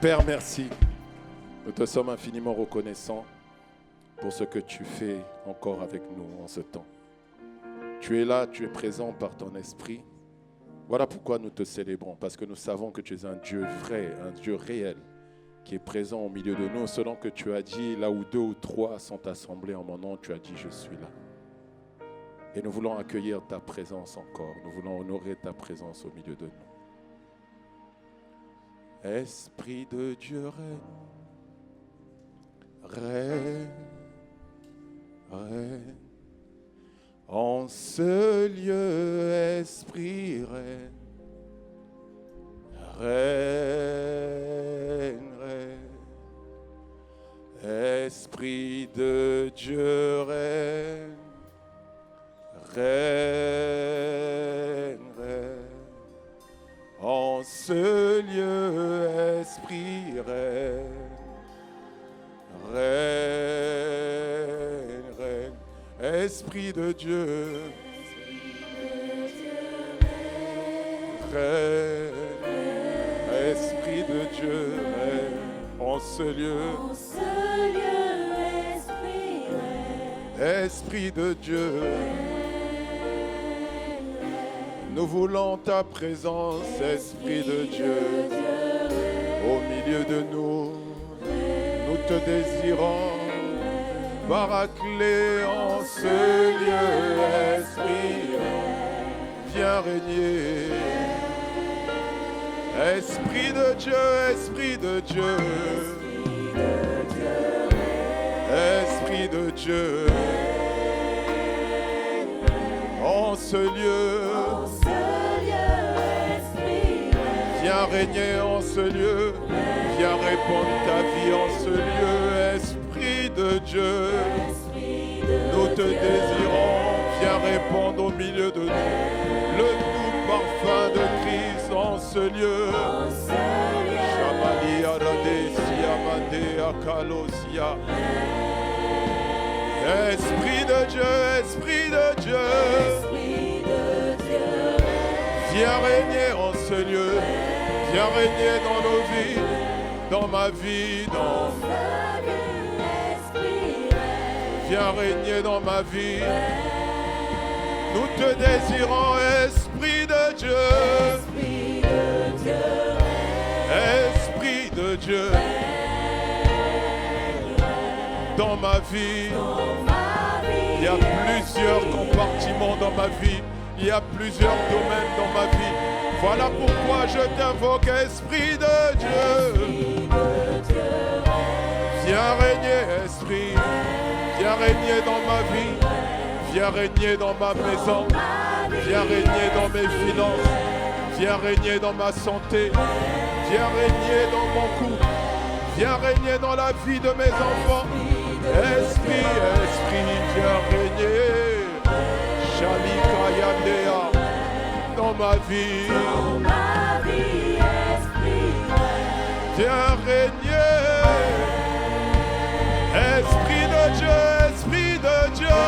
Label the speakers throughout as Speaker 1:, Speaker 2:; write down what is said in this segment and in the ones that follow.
Speaker 1: Père, merci. Nous te sommes infiniment reconnaissants pour ce que tu fais encore avec nous en ce temps. Tu es là, tu es présent par ton esprit. Voilà pourquoi nous te célébrons, parce que nous savons que tu es un Dieu vrai, un Dieu réel, qui est présent au milieu de nous, selon que tu as dit, là où 2 ou 3 sont assemblés en mon nom, tu as dit, je suis là. Et nous voulons accueillir ta présence encore, nous voulons honorer ta présence au milieu de nous. Esprit de Dieu règne, règne, en ce lieu, Esprit règne, règne, règne, Esprit de Dieu règne, règne, règne, en ce lieu, Esprit règne, règne, règne, Esprit de Dieu, règne, Esprit de Dieu règne, en ce lieu, Esprit de Dieu, nous voulons ta présence, Esprit de Dieu, au milieu de nous. Nous te désirons, Baraclé en ce lieu, Esprit, viens régner. Esprit de Dieu, Esprit de Dieu, Esprit de Dieu, en ce lieu, viens régner en ce lieu, viens répandre ta vie en ce lieu, Esprit de Dieu, nous te désirons, viens répandre au milieu de nous, le doux parfum de Christ en ce lieu, Shamali Aradesia Madea Kalosia, Esprit de Dieu, Esprit de Dieu, viens régner en ce lieu, viens régner dans nos vies, dans ma vie, dans ma vie. Viens régner dans ma vie. Nous te désirons, Esprit de Dieu. Esprit de Dieu. Dans ma vie. Il y a plusieurs compartiments dans ma vie. Il y a plusieurs domaines dans ma vie. Voilà pourquoi je t'invoque, Esprit de Dieu. Viens régner, Esprit. Viens régner dans ma vie. Viens régner dans ma maison. Viens régner dans mes finances. Viens régner dans ma santé. Viens régner dans mon couple. Viens régner dans la vie de mes enfants. Esprit, Esprit, viens régner. Shalika Yandea. Dans ma vie, viens régner, Esprit de Dieu, Esprit de Dieu,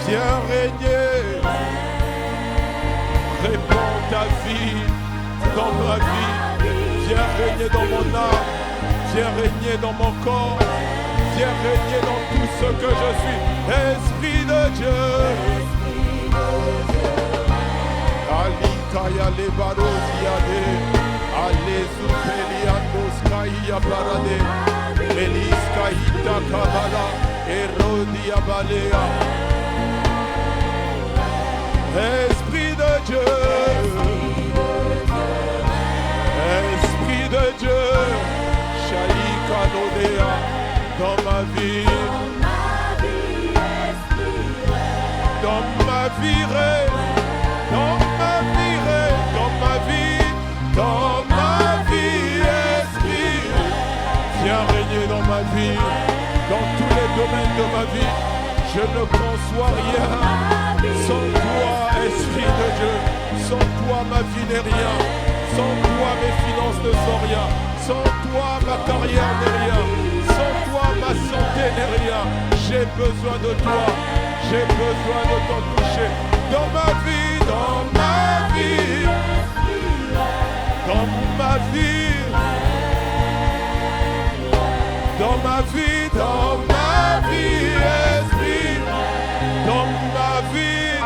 Speaker 1: viens régner, répands ta vie dans ma vie, viens régner dans mon âme, viens régner dans mon corps, viens régner dans tout ce que je suis, Esprit de Dieu. Alikaya le barosiade, ale supeliandos kaya barade, elis kaita kabala, erodia balea. Esprit de Dieu, Esprit de Dieu, Shalika Nodea, dans ma vie, dans ma vie, dans ma vie, dans ma vie, Esprit, viens régner dans ma vie, dans tous les domaines de ma vie. Je ne conçois rien sans toi, Esprit de Dieu. Sans toi, ma vie n'est rien. Sans toi, mes finances ne sont rien. Sans toi, ma carrière n'est rien. Sans toi, ma santé n'est rien. J'ai besoin de toi. J'ai besoin de t'en toucher. Dans ma vie, dans ma vie, dans ma vie, Esprit, dans ma vie,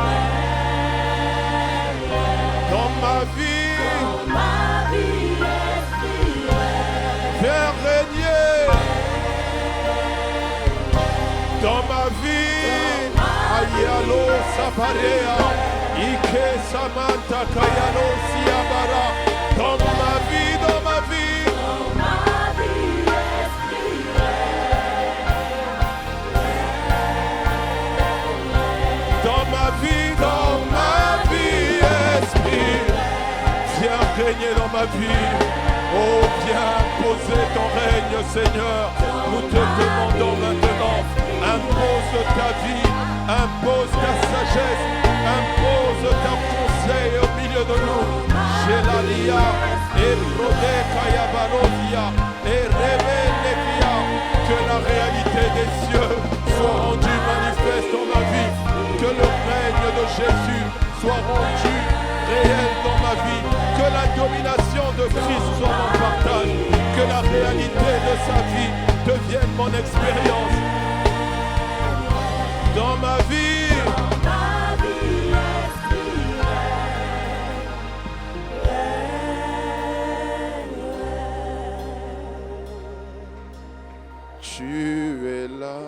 Speaker 1: dans ma vie, viens régner dans ma vie. Ayalo Saparea, Ike Samantha Kayalo Siabara, dans ma vie, dans ma vie. Dans ma vie, Esprit, viens régner dans ma vie. Oh, viens poser ton règne, Seigneur. Nous te demandons maintenant, impose ta vie, impose ta sagesse, impose ta conseil au milieu de nous. Shelalia, et Rodekaya Barodia, et Rebenekia, que la réalité des cieux soit rendue manifeste dans ma vie. Que le règne de Jésus soit rendu réel dans ma vie. Que la domination de Christ soit mon partage. Que la réalité de sa vie devienne mon expérience. Dans ma vie. Tu es là.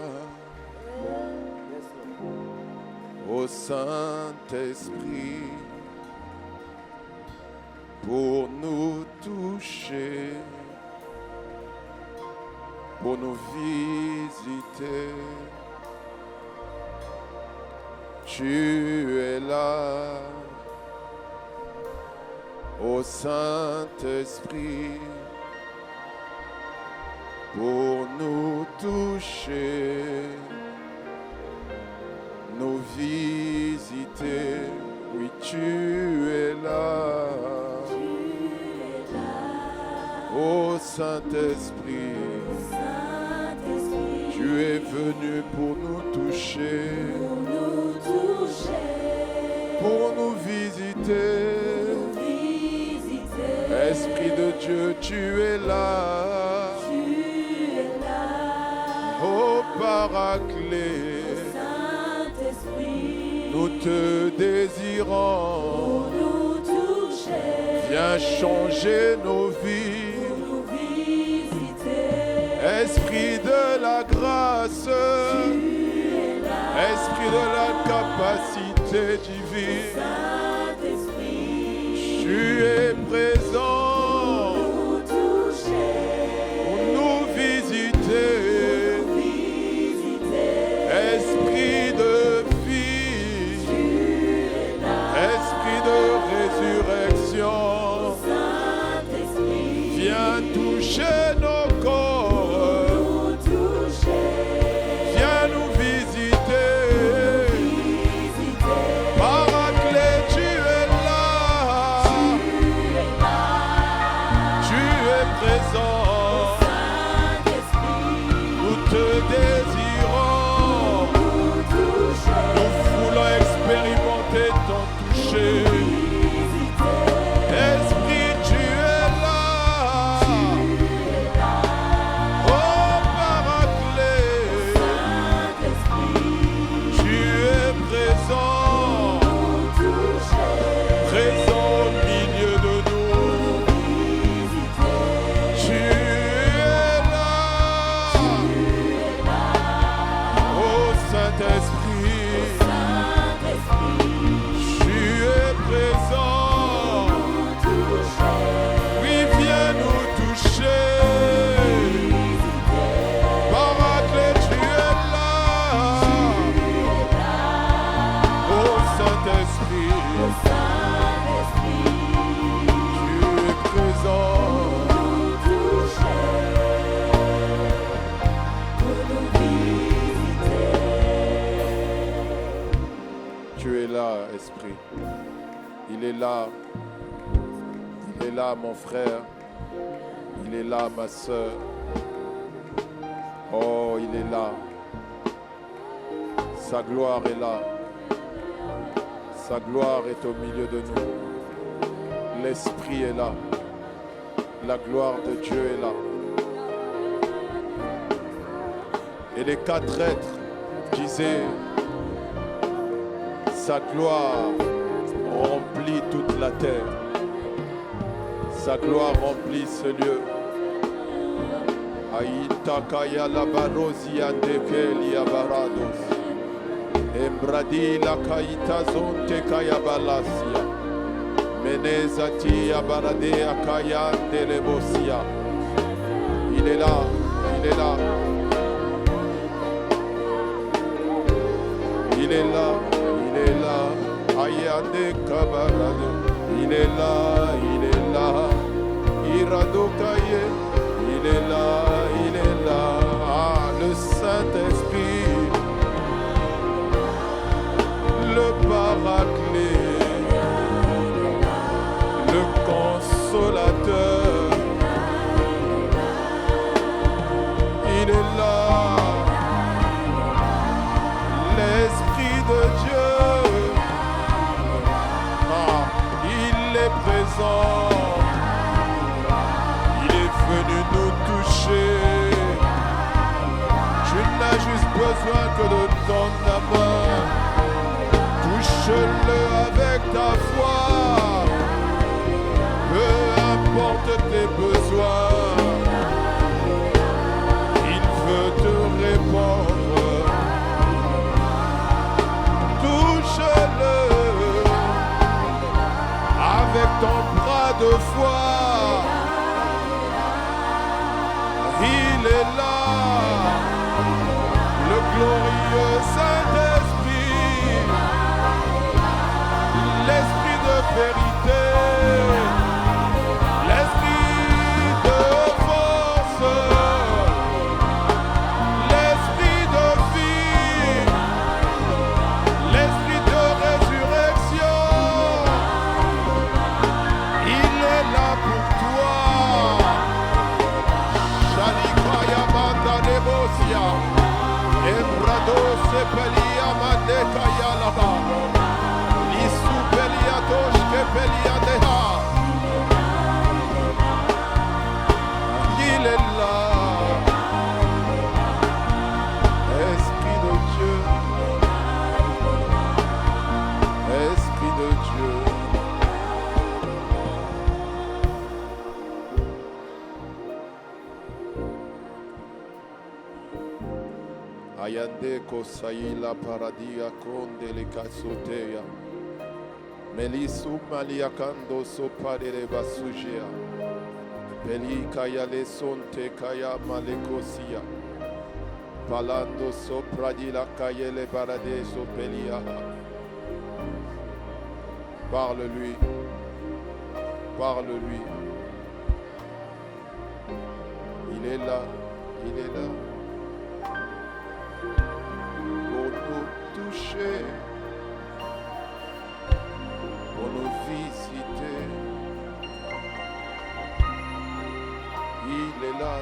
Speaker 1: Ô Saint-Esprit, pour nous toucher, pour nous visiter. Tu es là, ô Saint-Esprit, pour nous toucher, nous visiter. Oui, tu es là, ô Saint-Esprit, tu es venu pour nous toucher, pour nous visiter. Esprit de Dieu, tu es là, ô Paraclet. Nous te désirons, viens changer nos vies. Esprit de la grâce, Esprit de la capacité divine, tu es présent pour nous visiter. Esprit de résurrection, viens toucher nos corps, viens nous visiter. Paraclet, tu es là, tu es présent, nous te désirons, nous voulons expérimenter ton toucher. Esprit, il est là, mon frère, il est là, ma soeur. Oh, il est là, sa gloire est là, sa gloire est au milieu de nous, l'Esprit est là, La gloire de Dieu est là. Et les quatre êtres disaient, sa gloire remplit toute la terre. Sa gloire remplit ce lieu. Aïta kaya la barosia dekelia barados. Embradi la kaita zonte kaya balasia. Menezati abarade akaya delebosia. Il est là, il est là. Il est là, il est là. Ayade kabarade. Il est là, il est là. Irado kaye. Il est là, il est là. Ah, le Saint-Esprit, le Paraclet, le Consolateur. Il est là, l'Esprit de Dieu. Ah, il est présent. Venu nous toucher. Tu n'as juste besoin que de ta main. Touche-le avec ta foi. Peu importe tes besoins, il veut te répondre. Touche-le avec ton bras de foi. Il est là, le glorieux Saint-Esprit, l'Esprit de vérité, l'Esprit de force, l'Esprit de vie, l'Esprit de résurrection. Il est là pour toi. Embrado sepelia mandeka yalaba. Lisu pelia toshke pelia deha. Il est là. Esprit de Dieu. Esprit de Dieu. Ayande kosaila paradia konde le kasoteya. Melisu maliakando sopadere basujea. Peli kaya le sonte kaya malekosia. Palando sopradila kaya le barade sopelia. Parle-lui. Parle-lui. Il est là. Il est là. Toucher, pour nous visiter. Il est là,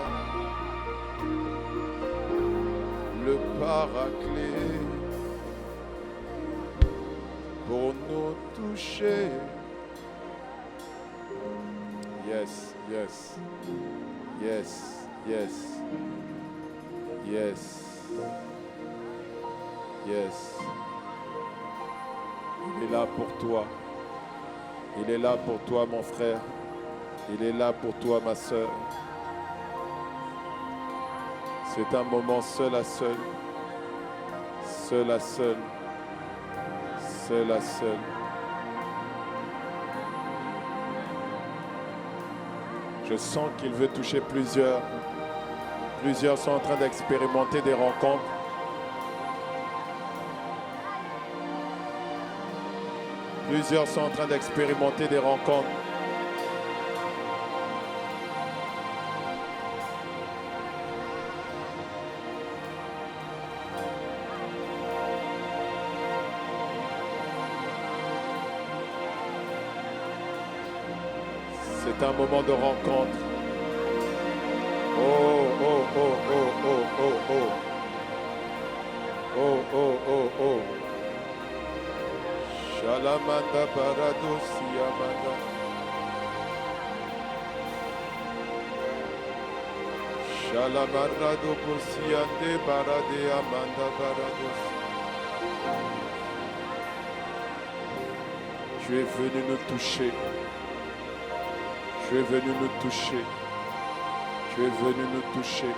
Speaker 1: le Paraclet, pour nous toucher. Yes, yes, yes, yes, yes. Yes. Il est là pour toi. Il est là pour toi, mon frère. Il est là pour toi, ma sœur. C'est un moment seul à seul. Seul à seul. Seul à seul. Je sens qu'il veut toucher plusieurs. Plusieurs sont en train d'expérimenter des rencontres. Plusieurs sont en train d'expérimenter des rencontres. C'est un moment de rencontre. Oh, oh, oh, oh, oh, oh, oh. Oh, oh, oh, oh. Shalamanda Baradosia Manda. Yalabarado Kosiande Barade Amanda Barados. Tu es venu nous toucher. Tu es venu nous toucher. Tu es venu nous toucher.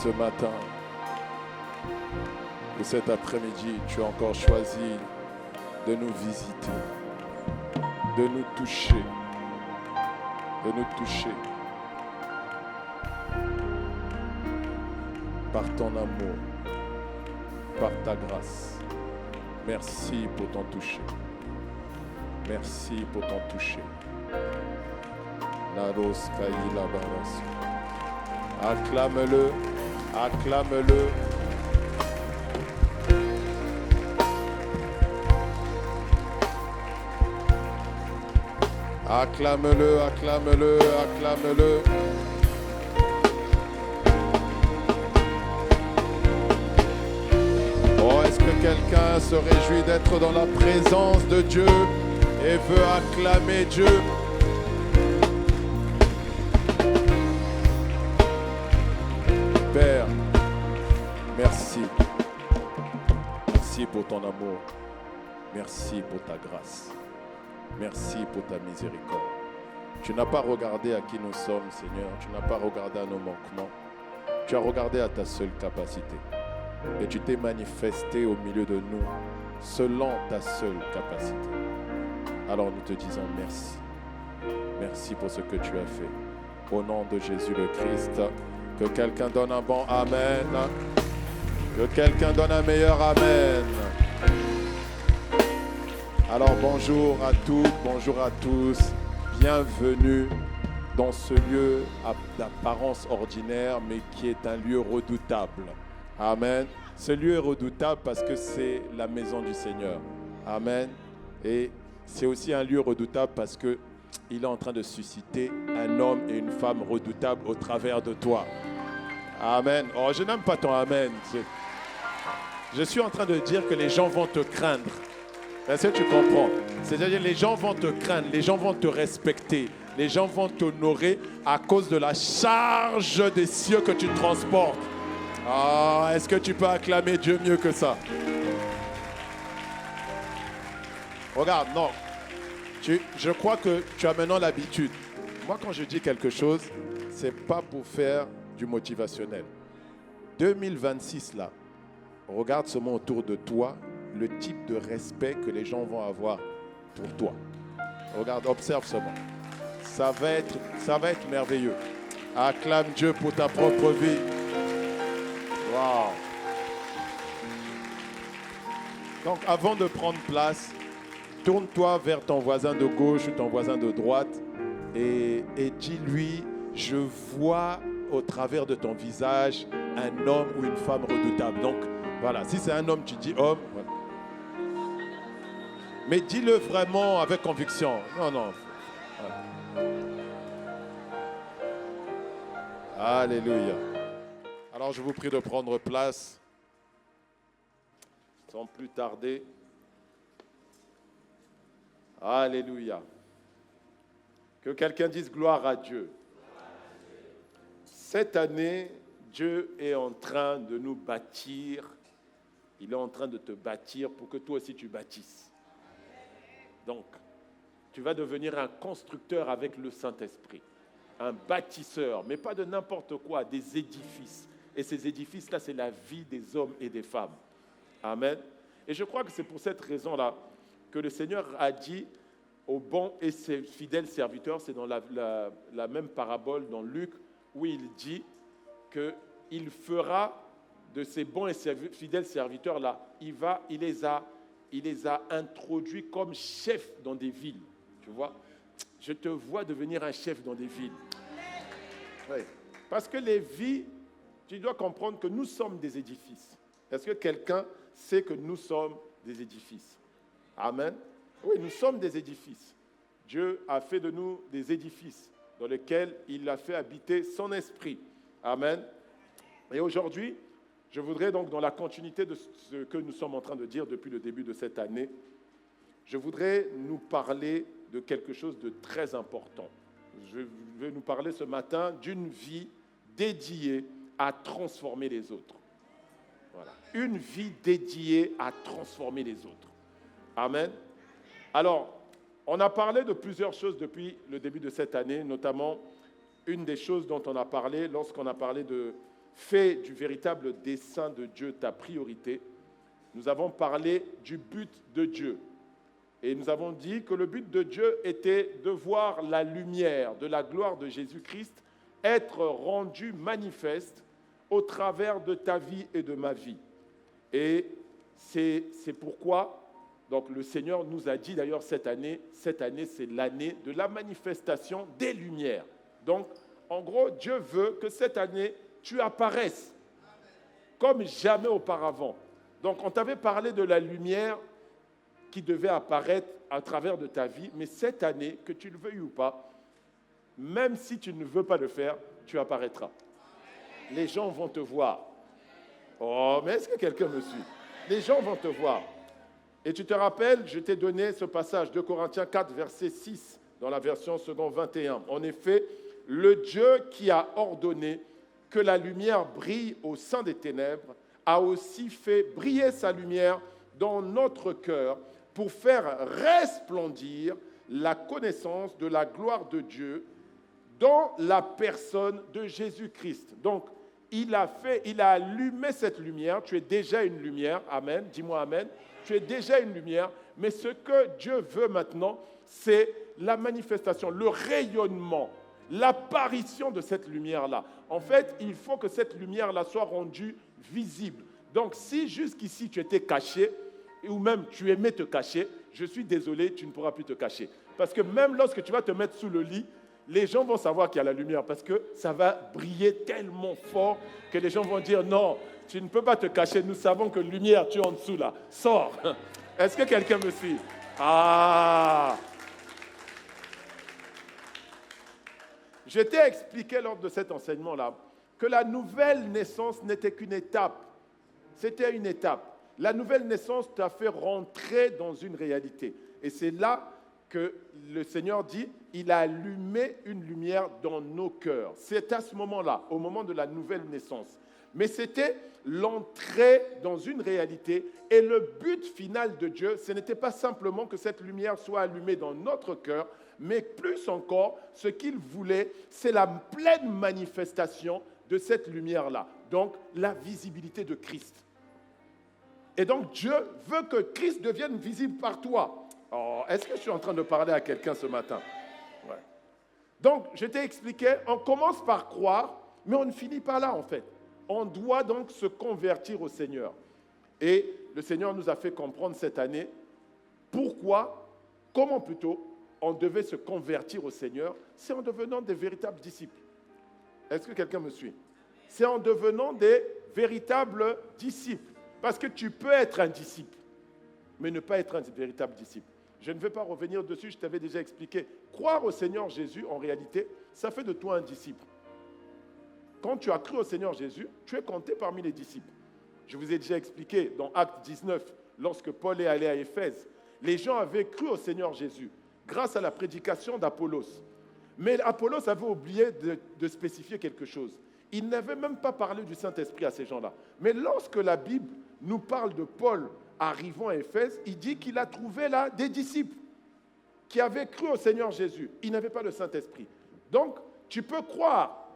Speaker 1: ce matin, que cet après-midi, tu as encore choisi de nous visiter, de nous toucher, par ton amour, par ta grâce. Merci pour ton toucher. Merci pour ton toucher. Acclame-le, acclame-le. Acclame-le, acclame-le, acclame-le. Oh, est-ce que quelqu'un se réjouit d'être dans la présence de Dieu et veut acclamer Dieu? Père, merci. Merci pour ton amour. Merci pour ta grâce. Merci pour ta miséricorde. Tu n'as pas regardé à qui nous sommes, Seigneur. Tu n'as pas regardé à nos manquements. Tu as regardé à ta seule capacité. Et tu t'es manifesté au milieu de nous selon ta seule capacité. Alors nous te disons merci. Merci pour ce que tu as fait. Au nom de Jésus le Christ, que quelqu'un donne un bon Amen. Que quelqu'un donne un meilleur Amen. Alors bonjour à toutes, bonjour à tous. Bienvenue dans ce lieu d'apparence ordinaire, mais qui est un lieu redoutable. Amen. Ce lieu est redoutable parce que c'est la maison du Seigneur. Amen. Et c'est aussi un lieu redoutable parce qu'il est en train de susciter un homme et une femme redoutables au travers de toi. Amen. Oh, je n'aime pas ton Amen. Je suis en train de dire que les gens vont te craindre. Est-ce que tu comprends? C'est-à-dire les gens vont te craindre, les gens vont te respecter, les gens vont t'honorer à cause de la charge des cieux que tu transportes. Ah, est-ce que tu peux acclamer Dieu mieux que ça? Regarde, non. Je crois que tu as maintenant l'habitude. Moi, quand je dis quelque chose, ce n'est pas pour faire du motivationnel. 2026, là, regarde seulement autour de toi le type de respect que les gens vont avoir pour toi. Regarde, observe seulement. Ça va être merveilleux. Acclame Dieu pour ta propre vie. Wow. Donc, avant de prendre place, tourne-toi vers ton voisin de gauche ou ton voisin de droite et dis-lui, je vois au travers de ton visage un homme ou une femme redoutable. Donc, voilà, si c'est un homme, tu dis homme. Voilà. Mais dis-le vraiment avec conviction. Non. Alléluia. Alors, je vous prie de prendre place. Sans plus tarder. Alléluia. Que quelqu'un dise gloire à Dieu. Cette année, Dieu est en train de nous bâtir. Il est en train de te bâtir pour que toi aussi tu bâtisses. Donc, tu vas devenir un constructeur avec le Saint-Esprit. Un bâtisseur, mais pas de n'importe quoi, des édifices. Et ces édifices-là, c'est la vie des hommes et des femmes. Amen. Et je crois que c'est pour cette raison-là que le Seigneur a dit aux bons et ses fidèles serviteurs, c'est dans la même parabole dans Luc, où il dit qu'il fera de ces bons et fidèles serviteurs-là, il les a introduits comme chefs dans des villes. Tu vois, je te vois devenir un chef dans des villes. Oui. Parce que les vies, tu dois comprendre que nous sommes des édifices. Est-ce que quelqu'un sait que nous sommes des édifices? Amen. Oui, nous sommes des édifices. Dieu a fait de nous des édifices dans lesquels il a fait habiter son esprit. Amen. Et aujourd'hui, je voudrais donc, dans la continuité de ce que nous sommes en train de dire depuis le début de cette année, je voudrais nous parler de quelque chose de très important. Je vais nous parler ce matin d'une vie dédiée à transformer les autres. Voilà. Une vie dédiée à transformer les autres. Amen. Alors, on a parlé de plusieurs choses depuis le début de cette année, notamment une des choses dont on a parlé lorsqu'on a parlé fais du véritable dessein de Dieu ta priorité, nous avons parlé du but de Dieu. Et nous avons dit que le but de Dieu était de voir la lumière de la gloire de Jésus-Christ être rendue manifeste au travers de ta vie et de ma vie. Et c'est pourquoi donc, le Seigneur nous a dit d'ailleurs cette année c'est l'année de la manifestation des lumières. Donc, en gros, Dieu veut que cette année, tu apparaisses comme jamais auparavant. Donc, on t'avait parlé de la lumière qui devait apparaître à travers de ta vie, mais cette année, que tu le veuilles ou pas, même si tu ne veux pas le faire, tu apparaîtras. Les gens vont te voir. Oh, mais est-ce que quelqu'un me suit? Les gens vont te voir. Et tu te rappelles, je t'ai donné ce passage de Corinthiens 4, verset 6, dans la version seconde 21. En effet, le Dieu qui a ordonné que la lumière brille au sein des ténèbres a aussi fait briller sa lumière dans notre cœur pour faire resplendir la connaissance de la gloire de Dieu dans la personne de Jésus-Christ. Donc, il a allumé cette lumière. Tu es déjà une lumière. Amen. Dis-moi amen. Tu es déjà une lumière. Mais ce que Dieu veut maintenant, c'est la manifestation, le rayonnement, l'apparition de cette lumière-là. En fait, il faut que cette lumière-là soit rendue visible. Donc, si jusqu'ici tu étais caché, ou même tu aimais te cacher, je suis désolé, tu ne pourras plus te cacher. Parce que même lorsque tu vas te mettre sous le lit, les gens vont savoir qu'il y a la lumière parce que ça va briller tellement fort que les gens vont dire non, tu ne peux pas te cacher, nous savons que lumière, tu es en dessous là, sors. Est-ce que quelqu'un me suit? Ah! Je t'ai expliqué lors de cet enseignement-là que la nouvelle naissance n'était qu'une étape. C'était une étape. La nouvelle naissance t'a fait rentrer dans une réalité. Et c'est là que le Seigneur dit, il a allumé une lumière dans nos cœurs. C'est à ce moment-là, au moment de la nouvelle naissance. Mais c'était l'entrée dans une réalité. Et le but final de Dieu, ce n'était pas simplement que cette lumière soit allumée dans notre cœur, mais plus encore, ce qu'il voulait, c'est la pleine manifestation de cette lumière-là. Donc, la visibilité de Christ. Et donc, Dieu veut que Christ devienne visible par toi. Oh, est-ce que je suis en train de parler à quelqu'un ce matin? Ouais. Donc, je t'ai expliqué, on commence par croire, mais on ne finit pas là, en fait. On doit donc se convertir au Seigneur. Et le Seigneur nous a fait comprendre cette année pourquoi, comment plutôt, on devait se convertir au Seigneur. C'est en devenant des véritables disciples. Est-ce que quelqu'un me suit? C'est en devenant des véritables disciples. Parce que tu peux être un disciple, mais ne pas être un véritable disciple. Je ne vais pas revenir dessus, je t'avais déjà expliqué. Croire au Seigneur Jésus, en réalité, ça fait de toi un disciple. Quand tu as cru au Seigneur Jésus, tu es compté parmi les disciples. Je vous ai déjà expliqué dans Actes 19, lorsque Paul est allé à Éphèse, les gens avaient cru au Seigneur Jésus grâce à la prédication d'Apollos. Mais Apollos avait oublié de spécifier quelque chose. Il n'avait même pas parlé du Saint-Esprit à ces gens-là. Mais lorsque la Bible nous parle de Paul arrivant à Éphèse, il dit qu'il a trouvé là des disciples qui avaient cru au Seigneur Jésus. Ils n'avaient pas le Saint-Esprit. Donc, tu peux croire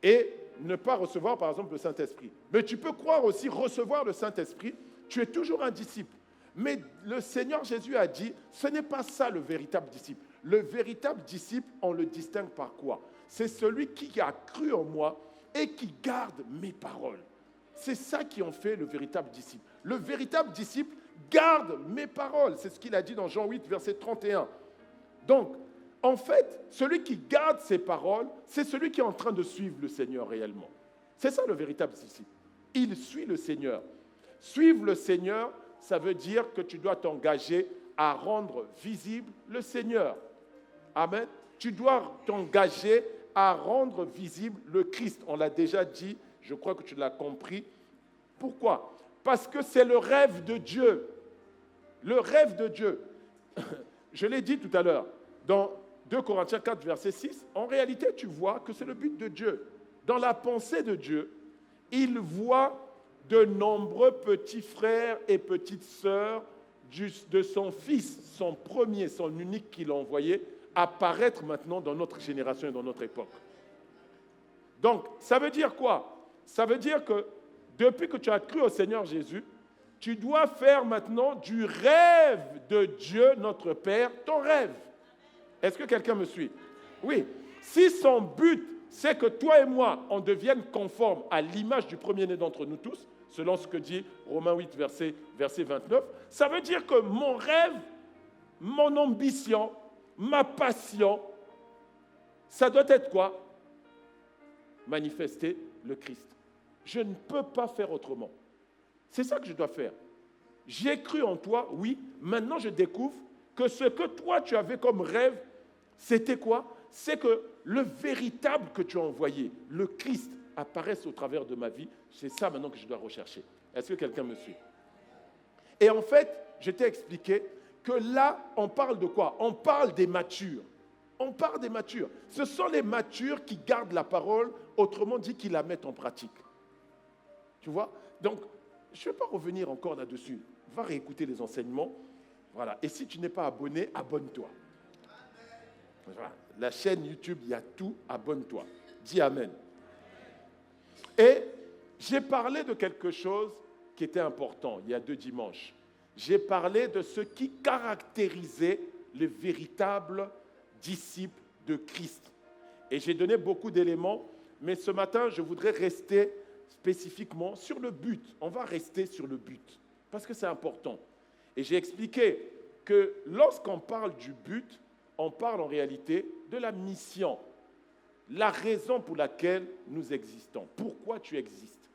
Speaker 1: et ne pas recevoir, par exemple, le Saint-Esprit. Mais tu peux croire aussi recevoir le Saint-Esprit. Tu es toujours un disciple. Mais le Seigneur Jésus a dit, ce n'est pas ça le véritable disciple. Le véritable disciple, on le distingue par quoi? C'est celui qui a cru en moi et qui garde mes paroles. C'est ça qui en fait le véritable disciple. Le véritable disciple garde mes paroles. C'est ce qu'il a dit dans Jean 8, verset 31. Donc, en fait, celui qui garde ses paroles, c'est celui qui est en train de suivre le Seigneur réellement. C'est ça le véritable disciple. Il suit le Seigneur. Suivre le Seigneur, ça veut dire que tu dois t'engager à rendre visible le Seigneur. Amen. Tu dois t'engager à rendre visible le Christ. On l'a déjà dit, je crois que tu l'as compris. Pourquoi? Parce que c'est le rêve de Dieu. Le rêve de Dieu. Je l'ai dit tout à l'heure, dans 2 Corinthiens 4, verset 6, en réalité, tu vois que c'est le but de Dieu. Dans la pensée de Dieu, il voit de nombreux petits frères et petites sœurs de son fils, son premier, son unique qu'il a envoyé, apparaître maintenant dans notre génération et dans notre époque. Donc, ça veut dire quoi? Ça veut dire que depuis que tu as cru au Seigneur Jésus, tu dois faire maintenant du rêve de Dieu, notre Père, ton rêve. Est-ce que quelqu'un me suit? Oui. Si son but, c'est que toi et moi, on devienne conformes à l'image du premier-né d'entre nous tous, selon ce que dit Romains 8, verset 29, ça veut dire que mon rêve, mon ambition, ma passion, ça doit être quoi? Manifester le Christ. Je ne peux pas faire autrement. C'est ça que je dois faire. J'ai cru en toi, oui. Maintenant, je découvre que ce que toi, tu avais comme rêve, c'était quoi? C'est que le véritable que tu as envoyé, le Christ, apparaisse au travers de ma vie. C'est ça maintenant que je dois rechercher. Est-ce que quelqu'un me suit? Et en fait, je t'ai expliqué que là, on parle de quoi? On parle des matures. On parle des matures. Ce sont les matures qui gardent la parole, autrement dit, qui la mettent en pratique. Tu vois? Donc, je ne vais pas revenir encore là-dessus. Va réécouter les enseignements. Voilà. Et si tu n'es pas abonné, abonne-toi. Voilà. La chaîne YouTube, il y a tout. Abonne-toi. Dis Amen. Et j'ai parlé de quelque chose qui était important il y a 2 dimanches. J'ai parlé de ce qui caractérisait les véritables disciples de Christ. Et j'ai donné beaucoup d'éléments, mais ce matin, je voudrais rester spécifiquement sur le but. On va rester sur le but, parce que c'est important. Et j'ai expliqué que lorsqu'on parle du but, on parle en réalité de la mission, la raison pour laquelle nous existons. Pourquoi tu existes?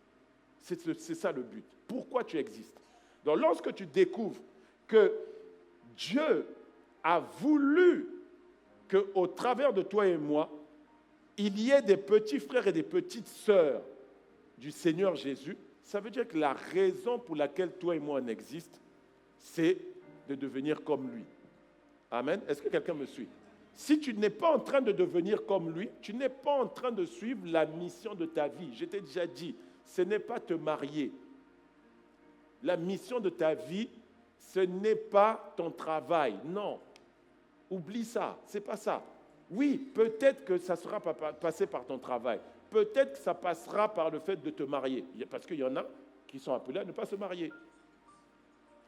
Speaker 1: C'est ça le but. Pourquoi tu existes? Donc lorsque tu découvres que Dieu a voulu qu'au travers de toi et moi, il y ait des petits frères et des petites sœurs du Seigneur Jésus, ça veut dire que la raison pour laquelle toi et moi on existe, c'est de devenir comme lui. Amen. Est-ce que quelqu'un me suit? Si tu n'es pas en train de devenir comme lui, tu n'es pas en train de suivre la mission de ta vie. Je t'ai déjà dit, ce n'est pas te marier. La mission de ta vie, ce n'est pas ton travail. Non. Oublie ça. Ce n'est pas ça. Oui, peut-être que ça sera passé par ton travail. Peut-être que ça passera par le fait de te marier. Parce qu'il y en a qui sont appelés à ne pas se marier.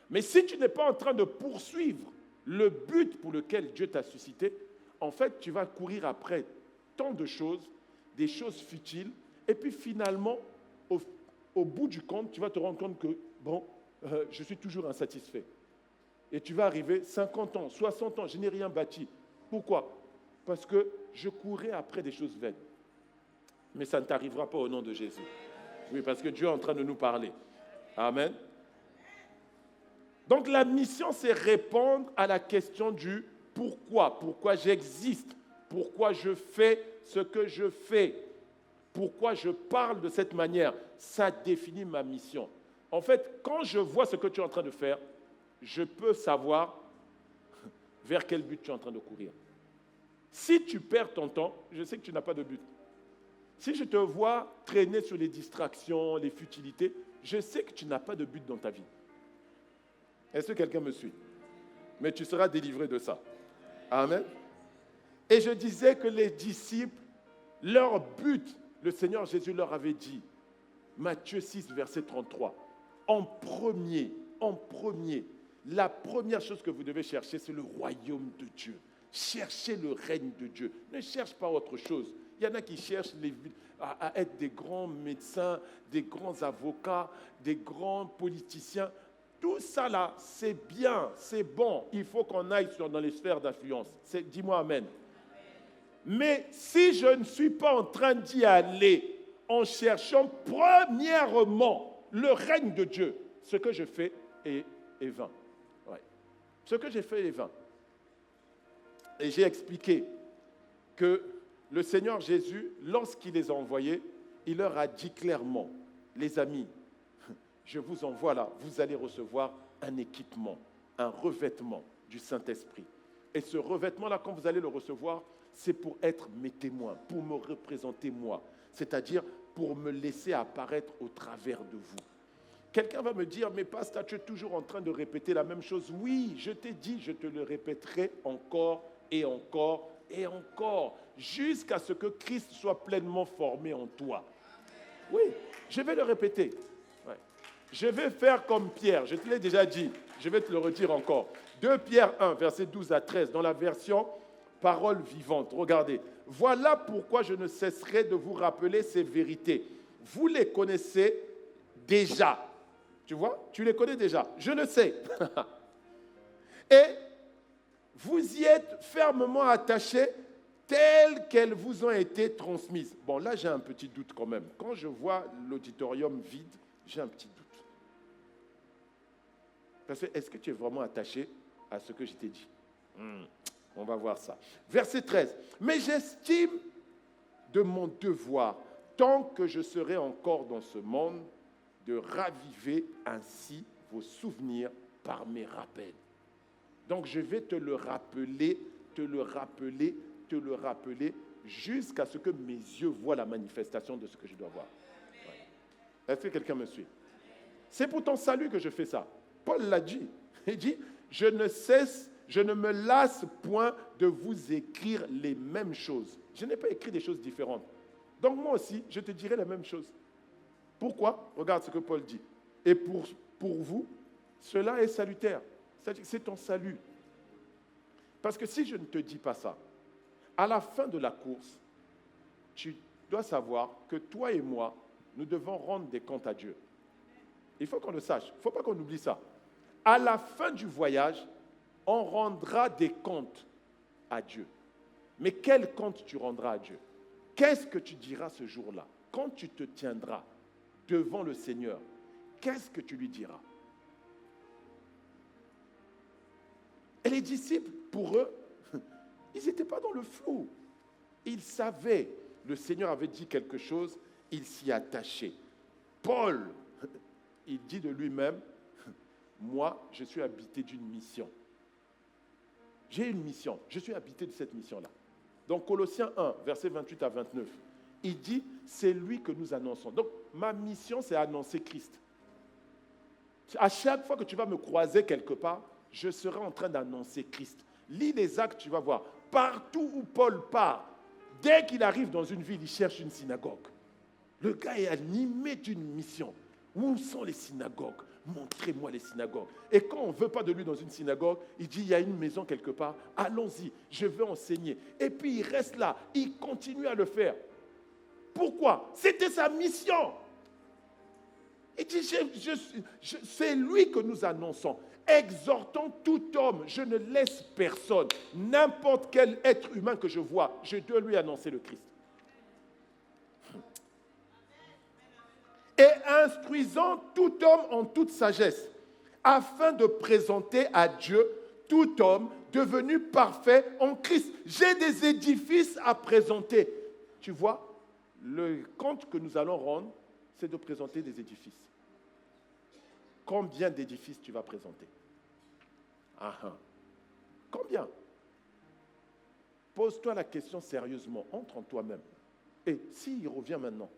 Speaker 1: Mais si tu n'es pas en train de poursuivre le but pour lequel Dieu t'a suscité, en fait, tu vas courir après tant de choses, des choses futiles, et puis finalement, au bout du compte, tu vas te rendre compte que, je suis toujours insatisfait. Et tu vas arriver 50 ans, 60 ans, je n'ai rien bâti. Pourquoi? Parce que je courais après des choses vaines. Mais ça ne t'arrivera pas au nom de Jésus. Oui, parce que Dieu est en train de nous parler. Amen. Donc la mission, c'est répondre à la question du pourquoi. Pourquoi j'existe? Pourquoi je fais ce que je fais? Pourquoi je parle de cette manière? Ça définit ma mission. En fait, quand je vois ce que tu es en train de faire, je peux savoir vers quel but tu es en train de courir. Si tu perds ton temps, je sais que tu n'as pas de but. Si je te vois traîner sur les distractions, les futilités, je sais que tu n'as pas de but dans ta vie. Est-ce que quelqu'un me suit? Mais tu seras délivré de ça. Amen. Et je disais que les disciples, leur but, le Seigneur Jésus leur avait dit, Matthieu 6, verset 33, en premier, la première chose que vous devez chercher, c'est le royaume de Dieu. Cherchez le règne de Dieu. Ne cherche pas autre chose. Il y en a qui cherchent à être des grands médecins, des grands avocats, des grands politiciens. Tout ça là, c'est bien, c'est bon. Il faut qu'on aille dans les sphères d'influence. Dis-moi amen. Mais si je ne suis pas en train d'y aller en cherchant premièrement le règne de Dieu, ce que je fais est vain. Ouais. Ce que j'ai fait est vain. Et j'ai expliqué que le Seigneur Jésus, lorsqu'il les a envoyés, il leur a dit clairement, les amis, je vous envoie là, vous allez recevoir un équipement, un revêtement du Saint-Esprit. Et ce revêtement-là, quand vous allez le recevoir, c'est pour être mes témoins, pour me représenter moi, c'est-à-dire pour me laisser apparaître au travers de vous. Quelqu'un va me dire, mais pasteur, tu es toujours en train de répéter la même chose. Oui, je t'ai dit, je te le répéterai encore et encore et encore, jusqu'à ce que Christ soit pleinement formé en toi. Oui, je vais le répéter. Ouais. Je vais faire comme Pierre, je te l'ai déjà dit, je vais te le redire encore. 2 Pierre 1, versets 12 à 13, dans la version Parole vivante. Regardez, voilà pourquoi je ne cesserai de vous rappeler ces vérités. Vous les connaissez déjà. Tu vois, tu les connais déjà. Je le sais. Et vous y êtes fermement attachés telles qu'elles vous ont été transmises. Bon, là, j'ai un petit doute quand même. Quand je vois l'auditorium vide, j'ai un petit doute. Parce que, est-ce que tu es vraiment attaché à ce que je t'ai dit? On va voir ça. Verset 13. Mais j'estime de mon devoir, tant que je serai encore dans ce monde, de raviver ainsi vos souvenirs par mes rappels. Donc je vais te le rappeler, jusqu'à ce que mes yeux voient la manifestation de ce que je dois voir. Ouais. Est-ce que quelqu'un me suit? C'est pour ton salut que je fais ça. Paul l'a dit. Il dit, je ne me lasse point de vous écrire les mêmes choses. Je n'ai pas écrit des choses différentes. Donc moi aussi, je te dirai la même chose. Pourquoi? Regarde ce que Paul dit. Et pour vous, cela est salutaire. C'est-à-dire que c'est ton salut. Parce que si je ne te dis pas ça, à la fin de la course, tu dois savoir que toi et moi, nous devons rendre des comptes à Dieu. Il faut qu'on le sache. Il ne faut pas qu'on oublie ça. À la fin du voyage, on rendra des comptes à Dieu. Mais quel compte tu rendras à Dieu? Qu'est-ce que tu diras ce jour-là? Quand tu te tiendras devant le Seigneur, qu'est-ce que tu lui diras? Et les disciples, pour eux, ils n'étaient pas dans le flou. Ils savaient, le Seigneur avait dit quelque chose, ils s'y attachaient. Paul, il dit de lui-même, moi, je suis habité d'une mission. J'ai une mission, je suis habité de cette mission-là. Donc, Colossiens 1, versets 28 à 29, il dit, c'est lui que nous annonçons. Donc, ma mission, c'est annoncer Christ. À chaque fois que tu vas me croiser quelque part, je serai en train d'annoncer Christ. Lis les Actes, tu vas voir. Partout où Paul part, dès qu'il arrive dans une ville, il cherche une synagogue. Le gars est animé d'une mission. Où sont les synagogues? Montrez-moi les synagogues. Et quand on ne veut pas de lui dans une synagogue, il dit, il y a une maison quelque part, allons-y, je veux enseigner. Et puis il reste là, il continue à le faire. Pourquoi? C'était sa mission. Il dit, c'est lui que nous annonçons. Exhortons tout homme, je ne laisse personne. N'importe quel être humain que je vois, je dois lui annoncer le Christ. Et instruisant tout homme en toute sagesse, afin de présenter à Dieu tout homme devenu parfait en Christ. J'ai des édifices à présenter. Tu vois, le compte que nous allons rendre, c'est de présenter des édifices. Combien d'édifices tu vas présenter? Combien? Pose-toi la question sérieusement, entre en toi-même. Et s'il revient maintenant,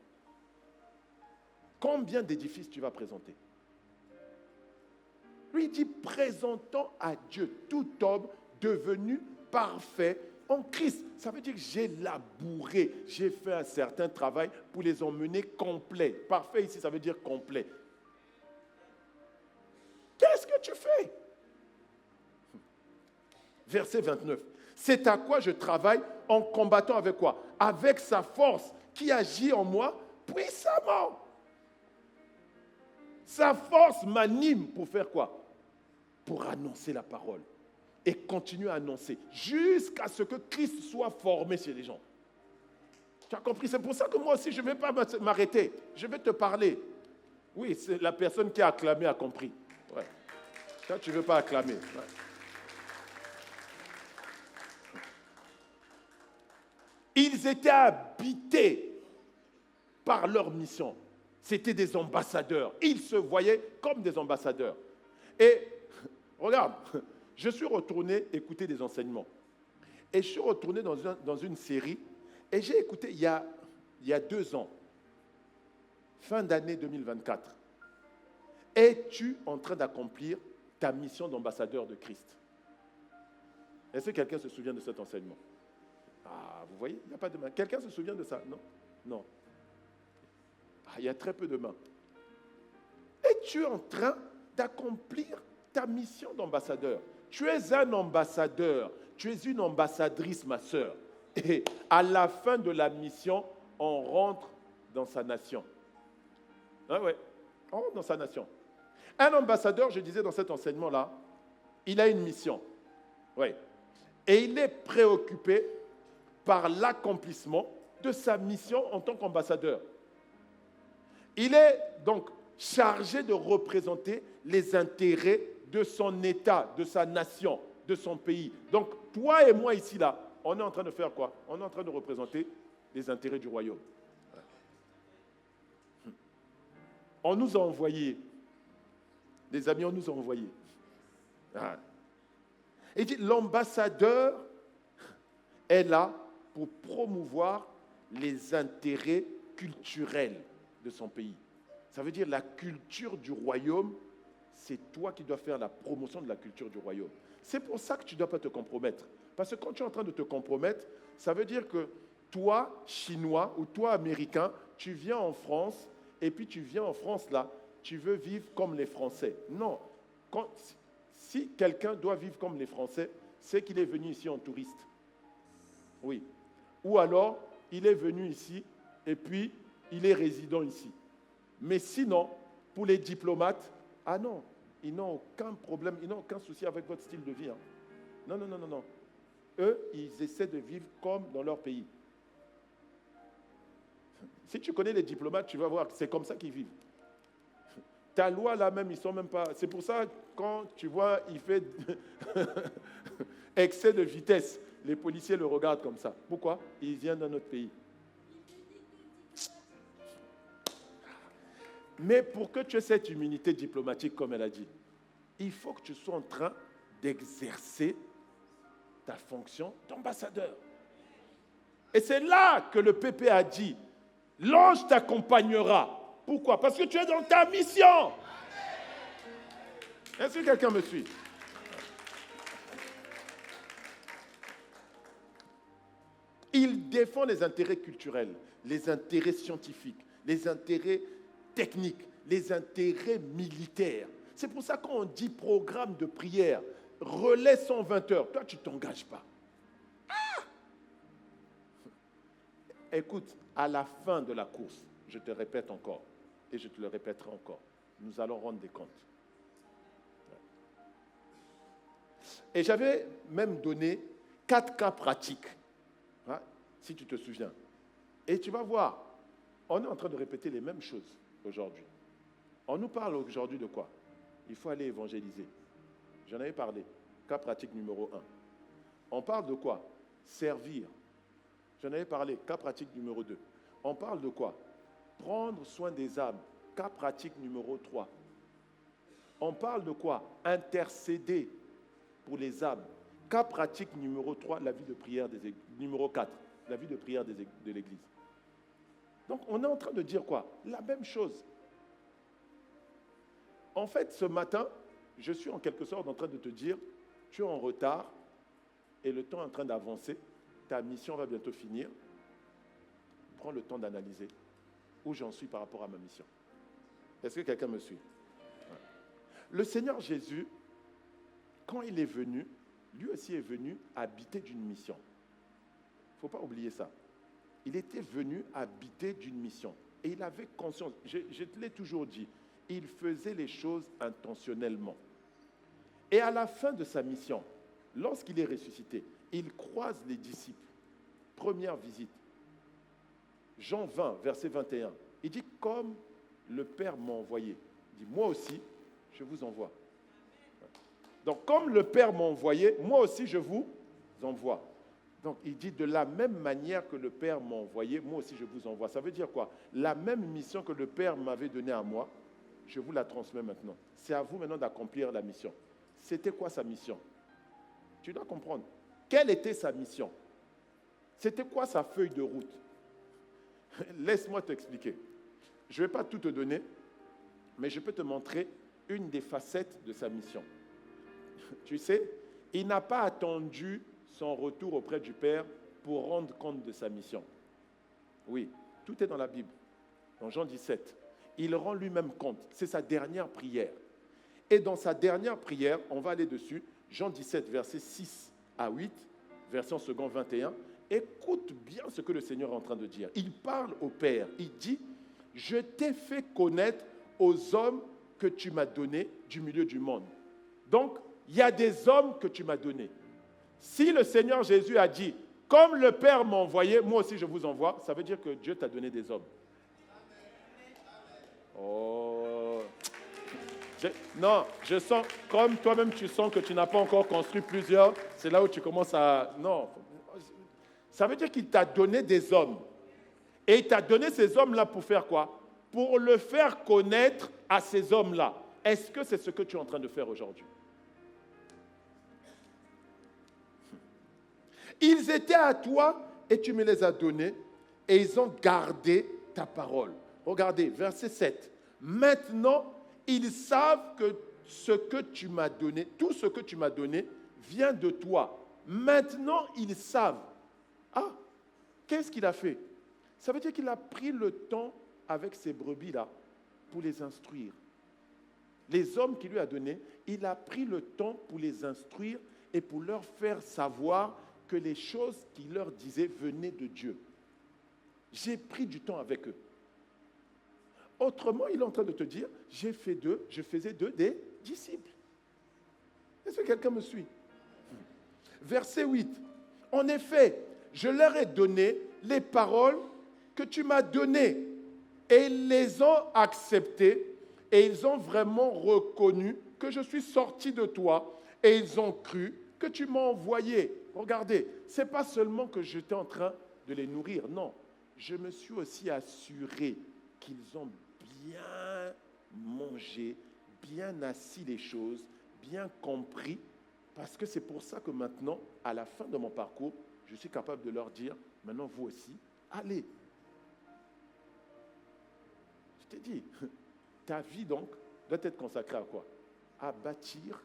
Speaker 1: combien d'édifices tu vas présenter? Lui dit, présentons à Dieu tout homme devenu parfait en Christ. Ça veut dire que j'ai labouré, j'ai fait un certain travail pour les emmener complets. Parfait ici, ça veut dire complet. Qu'est-ce que tu fais? Verset 29. C'est à quoi je travaille en combattant avec quoi? Avec sa force qui agit en moi puissamment. Sa force m'anime pour faire quoi? Pour annoncer la parole. Et continuer à annoncer jusqu'à ce que Christ soit formé chez les gens. Tu as compris? C'est pour ça que moi aussi, je ne vais pas m'arrêter. Je vais te parler. Oui, c'est la personne qui a acclamé a compris. Ouais. Toi, tu ne veux pas acclamer. Ouais. Ils étaient habités par leur mission. C'était des ambassadeurs. Ils se voyaient comme des ambassadeurs. Et regarde, je suis retourné écouter des enseignements. Et je suis retourné dans une série. Et j'ai écouté il y a 2 ans, fin d'année 2024. Es-tu en train d'accomplir ta mission d'ambassadeur de Christ? Est-ce que quelqu'un se souvient de cet enseignement? Ah, vous voyez, il n'y a pas de main. Quelqu'un se souvient de ça? Non? Non. Il y a très peu de mains. Et tu es en train d'accomplir ta mission d'ambassadeur. Tu es un ambassadeur. Tu es une ambassadrice, ma sœur. Et à la fin de la mission, on rentre dans sa nation. Ah ouais, on rentre dans sa nation. Un ambassadeur, je disais dans cet enseignement-là, il a une mission. Oui. Et il est préoccupé par l'accomplissement de sa mission en tant qu'ambassadeur. Il est donc chargé de représenter les intérêts de son État, de sa nation, de son pays. Donc, toi et moi ici, là, on est en train de faire quoi? On est en train de représenter les intérêts du royaume. On nous a envoyés. Les amis, on nous a envoyés. Il dit, l'ambassadeur est là pour promouvoir les intérêts culturels de son pays. Ça veut dire la culture du royaume, c'est toi qui dois faire la promotion de la culture du royaume. C'est pour ça que tu ne dois pas te compromettre. Parce que quand tu es en train de te compromettre, ça veut dire que toi, Chinois ou toi, Américain, tu viens en France et puis tu viens en France là, tu veux vivre comme les Français. Non. Si quelqu'un doit vivre comme les Français, c'est qu'il est venu ici en touriste. Oui. Ou alors, il est venu ici et puis il est résident ici. Mais sinon, pour les diplomates, ah non, ils n'ont aucun problème, ils n'ont aucun souci avec votre style de vie. Hein. Non, non, non, non, non. Eux, ils essaient de vivre comme dans leur pays. Si tu connais les diplomates, tu vas voir que c'est comme ça qu'ils vivent. Ta loi là même, ils sont même pas... C'est pour ça, quand tu vois, il fait excès de vitesse, les policiers le regardent comme ça. Pourquoi? Il vient d'un autre pays. Mais pour que tu aies cette immunité diplomatique, comme elle a dit, il faut que tu sois en train d'exercer ta fonction d'ambassadeur. Et c'est là que le PP a dit, l'ange t'accompagnera. Pourquoi? Parce que tu es dans ta mission. Est-ce que quelqu'un me suit? Il défend les intérêts culturels, les intérêts scientifiques, les intérêts techniques, les intérêts militaires. C'est pour ça qu'on dit programme de prière, relais 120 heures. Toi, tu ne t'engages pas. Ah! Écoute, à la fin de la course, je te répète encore, et je te le répéterai encore, nous allons rendre des comptes. Et j'avais même donné 4 cas pratiques, hein, si tu te souviens. Et tu vas voir, on est en train de répéter les mêmes choses aujourd'hui. On nous parle aujourd'hui de quoi? Il faut aller évangéliser. J'en avais parlé. Cas pratique numéro 1. On parle de quoi? Servir. J'en avais parlé. Cas pratique numéro 2. On parle de quoi? Prendre soin des âmes. Cas pratique numéro 3. On parle de quoi? Intercéder pour les âmes. Cas pratique numéro 3, la vie de prière numéro 4, la vie de prière de l'Église. Donc, on est en train de dire quoi? La même chose. En fait, ce matin, je suis en quelque sorte en train de te dire, tu es en retard et le temps est en train d'avancer, ta mission va bientôt finir. Prends le temps d'analyser où j'en suis par rapport à ma mission. Est-ce que quelqu'un me suit? Ouais. Le Seigneur Jésus, quand il est venu, lui aussi est venu habiter d'une mission. Il ne faut pas oublier ça. Il était venu habiter d'une mission. Et il avait conscience, je te l'ai toujours dit, il faisait les choses intentionnellement. Et à la fin de sa mission, lorsqu'il est ressuscité, il croise les disciples. Première visite. Jean 20, verset 21. Il dit, comme le Père m'a envoyé. Il dit, moi aussi, je vous envoie. Donc, comme le Père m'a envoyé, moi aussi, je vous envoie. Donc, il dit, de la même manière que le Père m'a envoyé, moi aussi, je vous envoie. Ça veut dire quoi? La même mission que le Père m'avait donnée à moi, je vous la transmets maintenant. C'est à vous maintenant d'accomplir la mission. C'était quoi sa mission? Tu dois comprendre. Quelle était sa mission? C'était quoi sa feuille de route? Laisse-moi t'expliquer. Je ne vais pas tout te donner, mais je peux te montrer une des facettes de sa mission. Tu sais, il n'a pas attendu son retour auprès du Père pour rendre compte de sa mission. Oui, tout est dans la Bible. dans Jean 17, il rend lui-même compte. C'est sa dernière prière. Et dans sa dernière prière, on va aller dessus, Jean 17, versets 6 à 8, version second 21. Écoute bien ce que le Seigneur est en train de dire. Il parle au Père. Il dit, « Je t'ai fait connaître aux hommes que tu m'as donnés du milieu du monde. » Donc, il y a des hommes que tu m'as donnés. Si le Seigneur Jésus a dit, « Comme le Père m'a envoyé, moi aussi je vous envoie », ça veut dire que Dieu t'a donné des hommes. Oh. Non, je sens, comme toi-même tu sens que tu n'as pas encore construit plusieurs, c'est là où tu commences à... Non, ça veut dire qu'il t'a donné des hommes. Et il t'a donné ces hommes-là pour faire quoi? Pour le faire connaître à ces hommes-là. Est-ce que c'est ce que tu es en train de faire aujourd'hui? Ils étaient à toi et tu me les as donnés et ils ont gardé ta parole. Regardez, verset 7. Maintenant, ils savent que ce que tu m'as donné, tout ce que tu m'as donné vient de toi. Maintenant, ils savent. Ah, qu'est-ce qu'il a fait? Ça veut dire qu'il a pris le temps avec ces brebis-là pour les instruire. Les hommes qu'il lui a donnés, il a pris le temps pour les instruire et pour leur faire savoir que les choses qu'il leur disait venaient de Dieu. J'ai pris du temps avec eux. Autrement, il est en train de te dire, je faisais d'eux des disciples. Est-ce que quelqu'un me suit? Verset 8. En effet, je leur ai donné les paroles que tu m'as données et ils les ont acceptées et ils ont vraiment reconnu que je suis sorti de toi et ils ont cru que tu m'as envoyé. Regardez, ce n'est pas seulement que j'étais en train de les nourrir, non. Je me suis aussi assuré qu'ils ont bien mangé, bien assis les choses, bien compris, parce que c'est pour ça que maintenant, à la fin de mon parcours, je suis capable de leur dire, maintenant vous aussi, allez. Je t'ai dit, ta vie donc doit être consacrée à quoi? À bâtir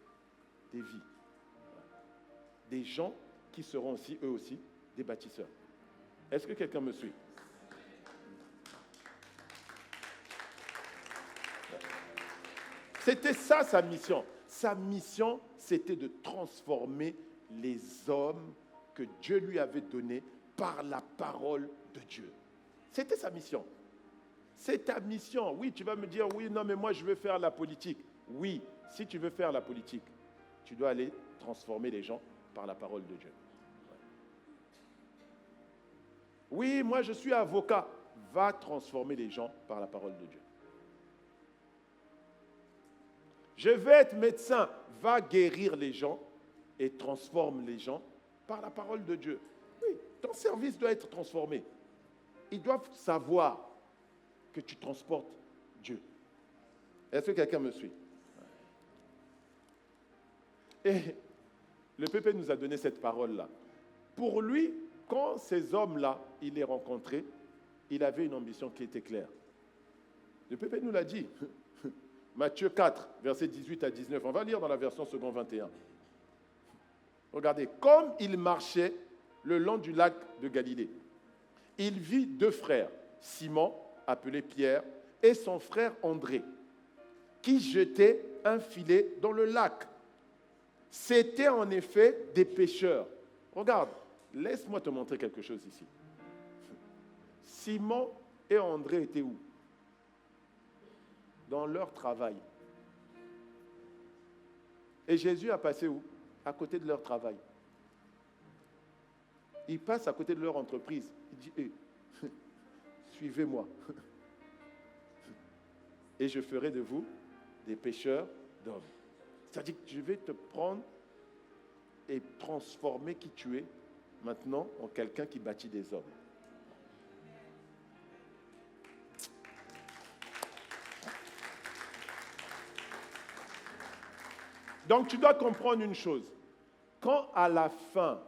Speaker 1: des vies. Des gens qui seront aussi, eux aussi, des bâtisseurs. Est-ce que quelqu'un me suit? C'était ça sa mission. Sa mission, c'était de transformer les hommes que Dieu lui avait donnés par la parole de Dieu. C'était sa mission. C'est ta mission. Oui, tu vas me dire, oui, non, mais moi je veux faire la politique. Oui, si tu veux faire la politique, tu dois aller transformer les gens par la parole de Dieu. Oui, moi je suis avocat. Va transformer les gens par la parole de Dieu. Je vais être médecin. Va guérir les gens et transforme les gens par la parole de Dieu. Oui, ton service doit être transformé. Ils doivent savoir que tu transportes Dieu. Est-ce que quelqu'un me suit? Et le Pépé nous a donné cette parole-là. Pour lui, quand ces hommes-là, il les rencontrait, il avait une ambition qui était claire. Le Pépé nous l'a dit. Matthieu 4, versets 18 à 19. On va lire dans la version second 21. Regardez, comme il marchait le long du lac de Galilée, il vit deux frères, Simon, appelé Pierre, et son frère André, qui jetaient un filet dans le lac. C'étaient en effet des pêcheurs. Regarde, laisse-moi te montrer quelque chose ici. Simon et André étaient où? Dans leur travail. Et Jésus a passé où? À côté de leur travail. Il passe à côté de leur entreprise. Il dit, hey, suivez-moi. Et je ferai de vous des pêcheurs d'hommes. C'est-à-dire que je vais te prendre et transformer qui tu es maintenant en quelqu'un qui bâtit des hommes. Donc tu dois comprendre une chose. Quand à la fin,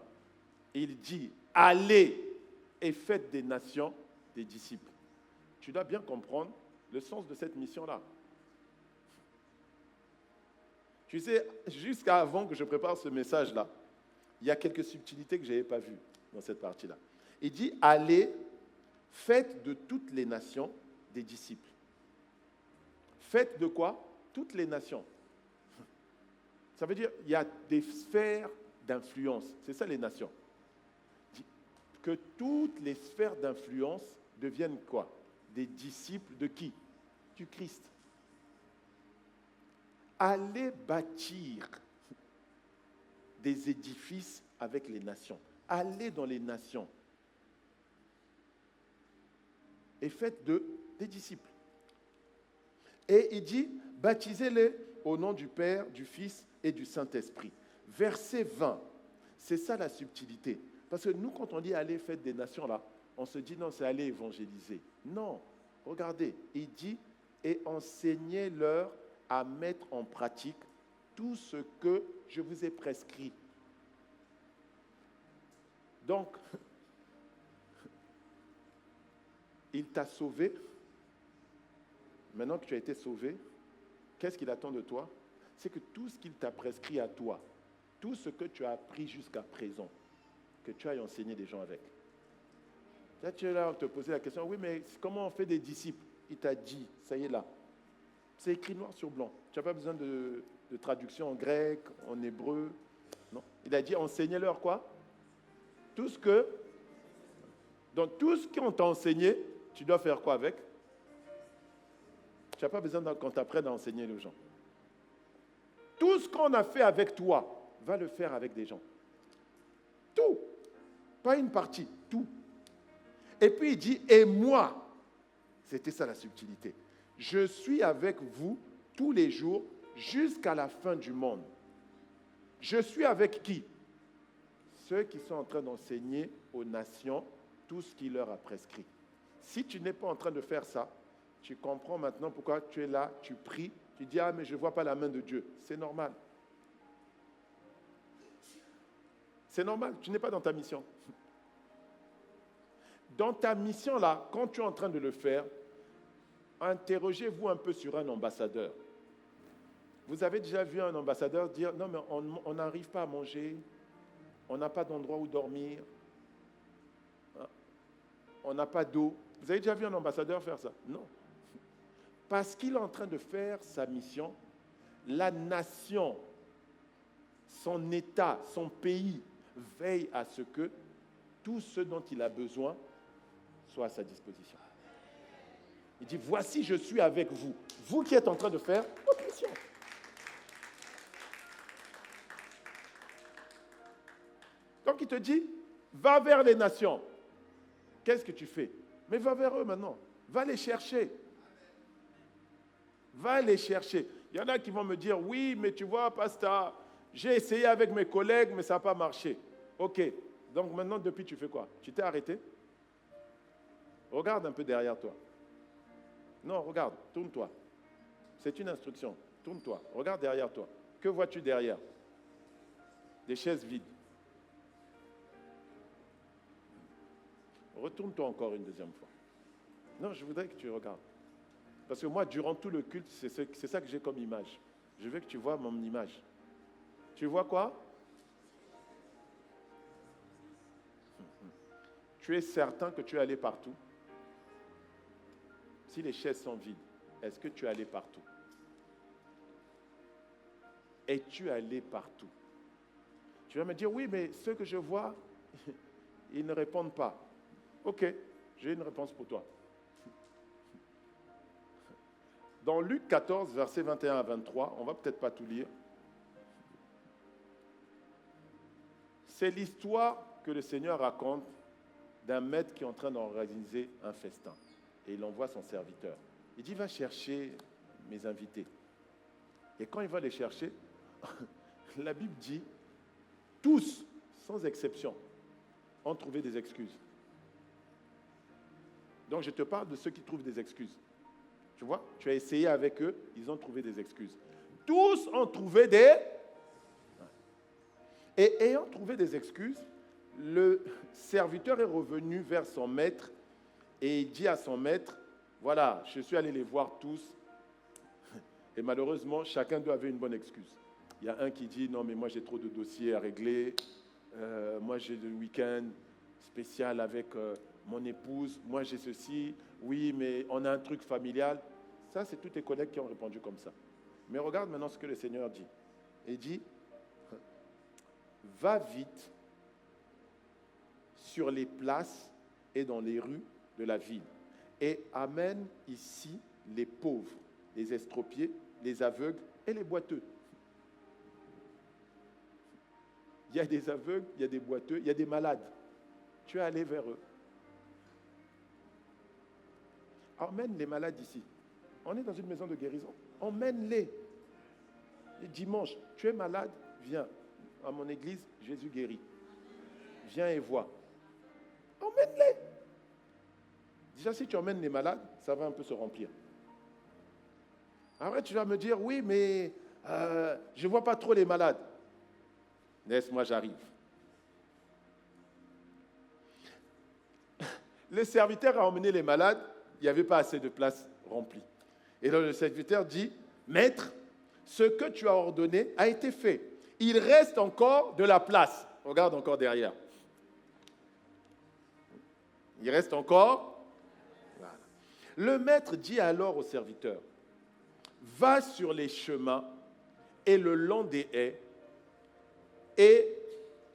Speaker 1: il dit « Allez et faites des nations des disciples », tu dois bien comprendre le sens de cette mission-là. Tu sais, jusqu'à avant que je prépare ce message-là, il y a quelques subtilités que je n'avais pas vues dans cette partie-là. Il dit « Allez, faites de toutes les nations
Speaker 2: des disciples. Faites de quoi? Toutes les nations. Ça veut dire qu'il y a des sphères d'influence. C'est ça les nations. Que toutes les sphères d'influence deviennent quoi? Des disciples de qui? Du Christ. Allez bâtir des édifices avec les nations. Allez dans les nations. Et faites des disciples. Et il dit, baptisez-les au nom du Père, du Fils et du Saint-Esprit. Verset 20, c'est ça la subtilité. Parce que nous, quand on dit aller faire des nations là, on se dit non, c'est aller évangéliser. Non, regardez, il dit, et enseignez-leur à mettre en pratique tout ce que je vous ai prescrit. Donc, il t'a sauvé. Maintenant que tu as été sauvé, qu'est-ce qu'il attend de toi? C'est que tout ce qu'il t'a prescrit à toi, tout ce que tu as appris jusqu'à présent, que tu ailles enseigner des gens avec. Là, tu es là, on te posait la question, oui, mais comment on fait des disciples? Il t'a dit, ça y est là. C'est écrit noir sur blanc. Tu n'as pas besoin de traduction en grec, en hébreu. Non. Il a dit, enseignez-leur quoi? Tout ce que... Donc, tout ce qu'on t'a enseigné, tu dois faire quoi avec? Tu n'as pas besoin qu'on t'apprenne à enseigner les gens. Tout ce qu'on a fait avec toi, va le faire avec des gens. Tout. Pas une partie, tout. Et puis il dit, et moi, c'était ça la subtilité, je suis avec vous tous les jours jusqu'à la fin du monde. Je suis avec qui? Ceux qui sont en train d'enseigner aux nations tout ce qu'il leur a prescrit. Si tu n'es pas en train de faire ça, tu comprends maintenant pourquoi tu es là, tu pries, tu dis, ah mais je ne vois pas la main de Dieu. C'est normal. C'est normal, tu n'es pas dans ta mission. Dans ta mission là, quand tu es en train de le faire, interrogez-vous un peu sur un ambassadeur. Vous avez déjà vu un ambassadeur dire, non mais on n'arrive pas à manger, on n'a pas d'endroit où dormir, on n'a pas d'eau. Vous avez déjà vu un ambassadeur faire ça? Non. Parce qu'il est en train de faire sa mission, la nation, son État, son pays veille à ce que tout ce dont il a besoin soit à sa disposition. Il dit, voici, je suis avec vous. Vous qui êtes en train de faire votre mission. Donc il te dit, va vers les nations. Qu'est-ce que tu fais? Mais va vers eux maintenant. Va les chercher. Va les chercher. Il y en a qui vont me dire, oui, mais tu vois, pasteur, j'ai essayé avec mes collègues, mais ça n'a pas marché. Ok, donc maintenant, depuis, tu fais quoi? Tu t'es arrêté? Regarde un peu derrière toi. Non, regarde, tourne-toi. C'est une instruction. Tourne-toi, regarde derrière toi. Que vois-tu derrière? Des chaises vides. Retourne-toi encore une deuxième fois. Non, je voudrais que tu regardes. Parce que moi, durant tout le culte, c'est ça que j'ai comme image. Je veux que tu vois mon image. Tu vois quoi? Tu es certain que tu es allé partout? Si les chaises sont vides, est-ce que tu es allé partout? Es-tu allé partout? Tu vas me dire, oui, mais ceux que je vois, ils ne répondent pas. Ok, j'ai une réponse pour toi. Dans Luc 14, versets 21 à 23, on ne va peut-être pas tout lire. C'est l'histoire que le Seigneur raconte d'un maître qui est en train d'organiser un festin. Et il envoie son serviteur. Il dit, va chercher mes invités. Et quand il va les chercher, la Bible dit, tous, sans exception, ont trouvé des excuses. Donc je te parle de ceux qui trouvent des excuses. Tu vois, tu as essayé avec eux, ils ont trouvé des excuses. Tous ont trouvé des... Et ayant trouvé des excuses, le serviteur est revenu vers son maître et il dit à son maître, voilà, je suis allé les voir tous et malheureusement, chacun d'eux avait une bonne excuse. Il y a un qui dit, non mais moi j'ai trop de dossiers à régler, moi j'ai le week-end spécial avec mon épouse, moi j'ai ceci, oui, mais on a un truc familial. Ça, c'est tous tes collègues qui ont répondu comme ça. Mais regarde maintenant ce que le Seigneur dit. Il dit, va vite sur les places et dans les rues de la ville et amène ici les pauvres, les estropiés, les aveugles et les boiteux. Il y a des aveugles, il y a des boiteux, il y a des malades. Tu es allé vers eux. Emmène les malades ici. On est dans une maison de guérison. Emmène-les. Et dimanche, tu es malade, viens. À mon église, Jésus guérit. Viens et vois. Emmène-les. Déjà, si tu emmènes les malades, ça va un peu se remplir. Après, tu vas me dire, oui, mais je ne vois pas trop les malades. Laisse-moi, j'arrive. Le serviteur a emmené les malades, il n'y avait pas assez de place remplie. Et là, le serviteur dit, Maître, ce que tu as ordonné a été fait. Il reste encore de la place. Regarde encore derrière. Il reste encore. Voilà. Le maître dit alors au serviteur, va sur les chemins et le long des haies, et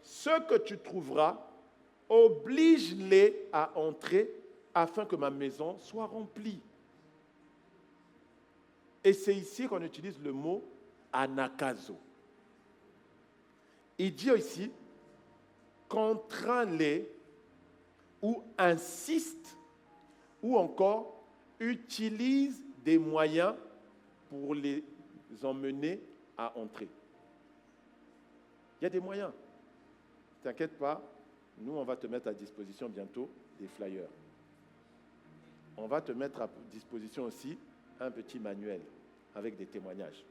Speaker 2: ce que tu trouveras, oblige-les à entrer afin que ma maison soit remplie. Et c'est ici qu'on utilise le mot anakazo. Il dit ici, contrains-les ou insiste ou encore utilise des moyens pour les emmener à entrer. Il y a des moyens. Ne t'inquiète pas, nous on va te mettre à disposition bientôt des flyers. On va te mettre à disposition aussi un petit manuel avec des témoignages.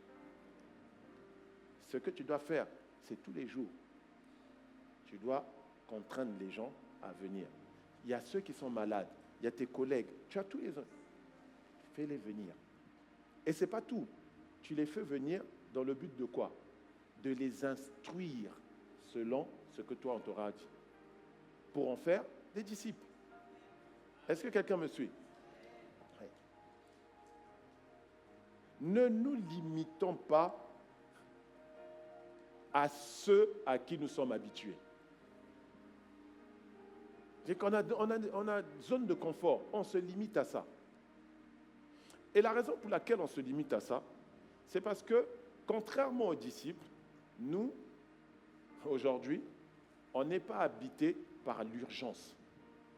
Speaker 2: Ce que tu dois faire, c'est tous les jours. Tu dois contraindre les gens à venir. Il y a ceux qui sont malades, il y a tes collègues, tu as tous les autres. Fais-les venir. Et ce n'est pas tout. Tu les fais venir dans le but de quoi? De les instruire selon ce que toi on t'aura dit. Pour en faire des disciples. Est-ce que quelqu'un me suit? Oui. Ne nous limitons pas à ceux à qui nous sommes habitués. C'est qu'on a zone de confort, on se limite à ça. Et la raison pour laquelle on se limite à ça, c'est parce que, contrairement aux disciples, nous, aujourd'hui, on n'est pas habité par l'urgence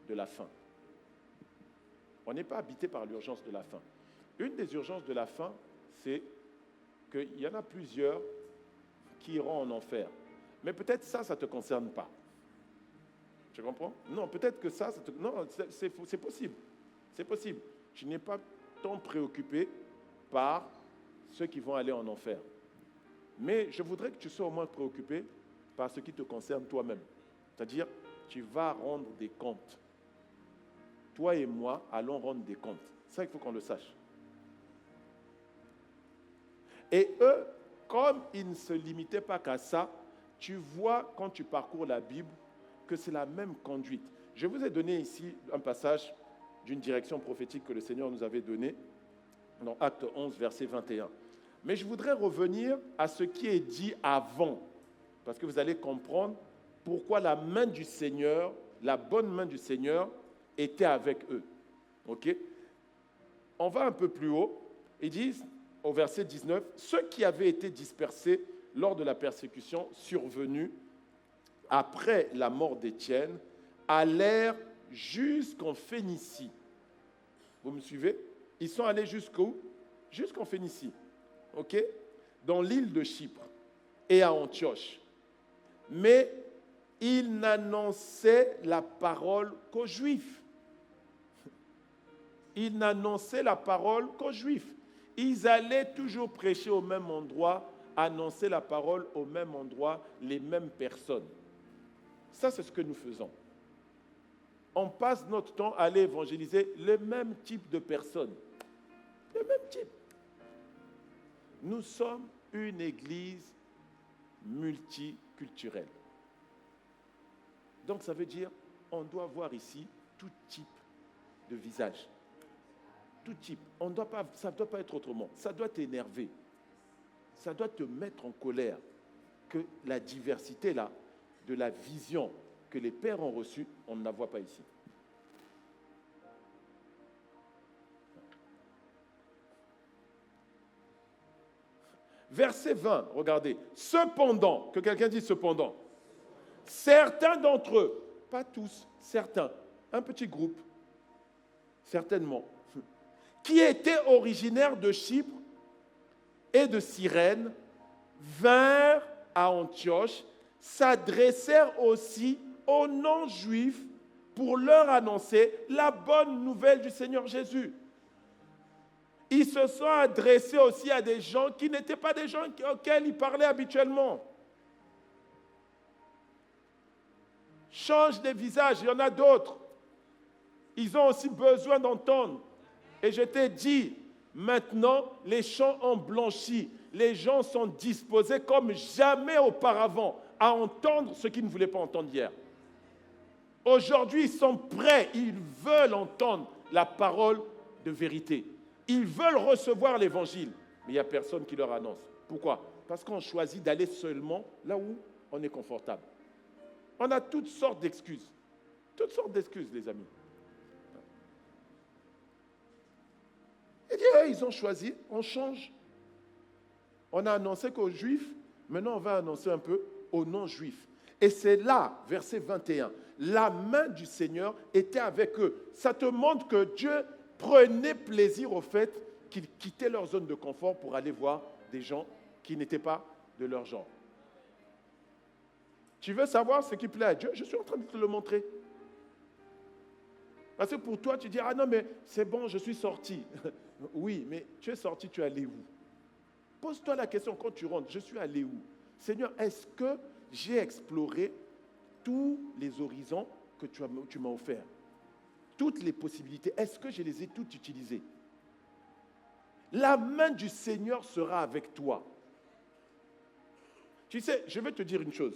Speaker 2: de la faim. On n'est pas habité par l'urgence de la faim. Une des urgences de la faim, c'est qu'il y en a plusieurs qui iront en enfer. Mais peut-être ça ne te concerne pas. Tu comprends? Non, peut-être que ça te... Non, c'est possible. C'est possible. Tu n'es pas tant préoccupé par ceux qui vont aller en enfer. Mais je voudrais que tu sois au moins préoccupé par ce qui te concerne toi-même. C'est-à-dire, tu vas rendre des comptes. Toi et moi allons rendre des comptes. Ça, il faut qu'on le sache. Et eux, comme ils ne se limitaient pas qu'à ça, tu vois, quand tu parcours la Bible, que c'est la même conduite. Je vous ai donné ici un passage d'une direction prophétique que le Seigneur nous avait donnée, dans Acte 11, verset 21. Mais je voudrais revenir à ce qui est dit avant, parce que vous allez comprendre pourquoi la main du Seigneur, la bonne main du Seigneur, était avec eux. Ok? On va un peu plus haut. Ils disent, au verset 19, « Ceux qui avaient été dispersés lors de la persécution survenue après la mort d'Étienne allèrent jusqu'en Phénicie. » Vous me suivez? Ils sont allés jusqu'où? Jusqu'en Phénicie. Ok? Dans l'île de Chypre et à Antioche. Mais ils n'annonçaient la parole qu'aux Juifs. Ils n'annonçaient la parole qu'aux Juifs. Ils allaient toujours prêcher au même endroit, annoncer la parole au même endroit, les mêmes personnes. Ça, c'est ce que nous faisons. On passe notre temps à aller évangéliser le même type de personnes. Le même type. Nous sommes une église multiculturelle. Donc ça veut dire qu'on doit voir ici tout type de visage. tout type. Ça ne doit pas être autrement. Ça doit t'énerver. Ça doit te mettre en colère. Que la diversité là, de la vision que les pères ont reçue, on ne la voit pas ici. Verset 20, regardez. Cependant, que quelqu'un dise cependant, certains d'entre eux, pas tous, certains, un petit groupe, certainement, qui étaient originaires de Chypre et de Cyrène, vinrent à Antioche, s'adressèrent aussi aux non-juifs pour leur annoncer la bonne nouvelle du Seigneur Jésus. Ils se sont adressés aussi à des gens qui n'étaient pas des gens auxquels ils parlaient habituellement. Change des visages, il y en a d'autres. Ils ont aussi besoin d'entendre. Et je t'ai dit, maintenant, les champs ont blanchi. Les gens sont disposés comme jamais auparavant à entendre ce qu'ils ne voulaient pas entendre hier. Aujourd'hui, ils sont prêts, ils veulent entendre la parole de vérité. Ils veulent recevoir l'évangile, mais il n'y a personne qui leur annonce. Pourquoi? Parce qu'on choisit d'aller seulement là où on est confortable. On a toutes sortes d'excuses. Toutes sortes d'excuses, les amis. Et ils ont choisi, on change. On a annoncé qu'aux Juifs, maintenant on va annoncer un peu aux non-Juifs. Et c'est là, verset 21, la main du Seigneur était avec eux. Ça te montre que Dieu prenait plaisir au fait qu'ils quittaient leur zone de confort pour aller voir des gens qui n'étaient pas de leur genre. Tu veux savoir ce qui plaît à Dieu? Je suis en train de te le montrer. Parce que pour toi, tu dis, ah non, mais c'est bon, je suis sorti. Oui, mais tu es sorti, tu es allé où? Pose-toi la question quand tu rentres, je suis allé où? Seigneur, est-ce que j'ai exploré tous les horizons que tu m'as offerts? Toutes les possibilités, est-ce que je les ai toutes utilisées? La main du Seigneur sera avec toi. Tu sais, je vais te dire une chose.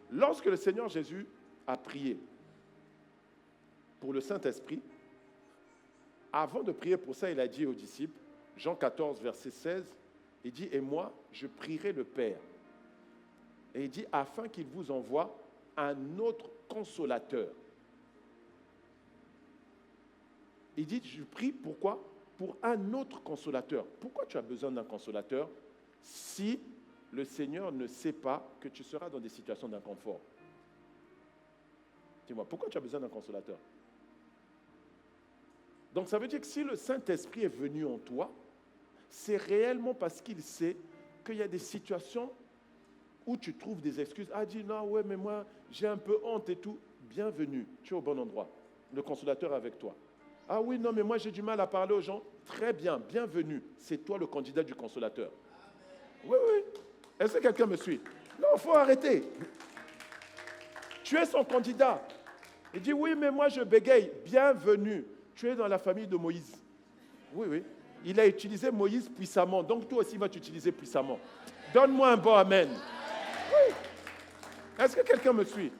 Speaker 2: Lorsque le Seigneur Jésus a prié pour le Saint-Esprit, avant de prier pour ça, il a dit aux disciples, Jean 14, verset 16, il dit, « Et moi, je prierai le Père. » Et il dit, « Afin qu'il vous envoie un autre consolateur. » Il dit, je prie, pourquoi? Pour un autre consolateur. Pourquoi tu as besoin d'un consolateur si le Seigneur ne sait pas que tu seras dans des situations d'inconfort? Dis-moi, pourquoi tu as besoin d'un consolateur? Donc ça veut dire que si le Saint-Esprit est venu en toi, c'est réellement parce qu'il sait qu'il y a des situations où tu trouves des excuses. Ah, dis non, ouais, mais moi, j'ai un peu honte et tout. Bienvenue, tu es au bon endroit. Le consolateur est avec toi. Ah oui, non, mais moi, j'ai du mal à parler aux gens. Très bien, bienvenue. C'est toi le candidat du consolateur. Oui, oui. Est-ce que quelqu'un me suit? Non, il faut arrêter. Tu es son candidat. Il dit, oui, mais moi, je bégaye. Bienvenue. Tu es dans la famille de Moïse. Oui, oui. Il a utilisé Moïse puissamment. Donc, toi aussi, vas t'utiliser puissamment. Donne-moi un bon amen. Oui. Est-ce que quelqu'un me suit?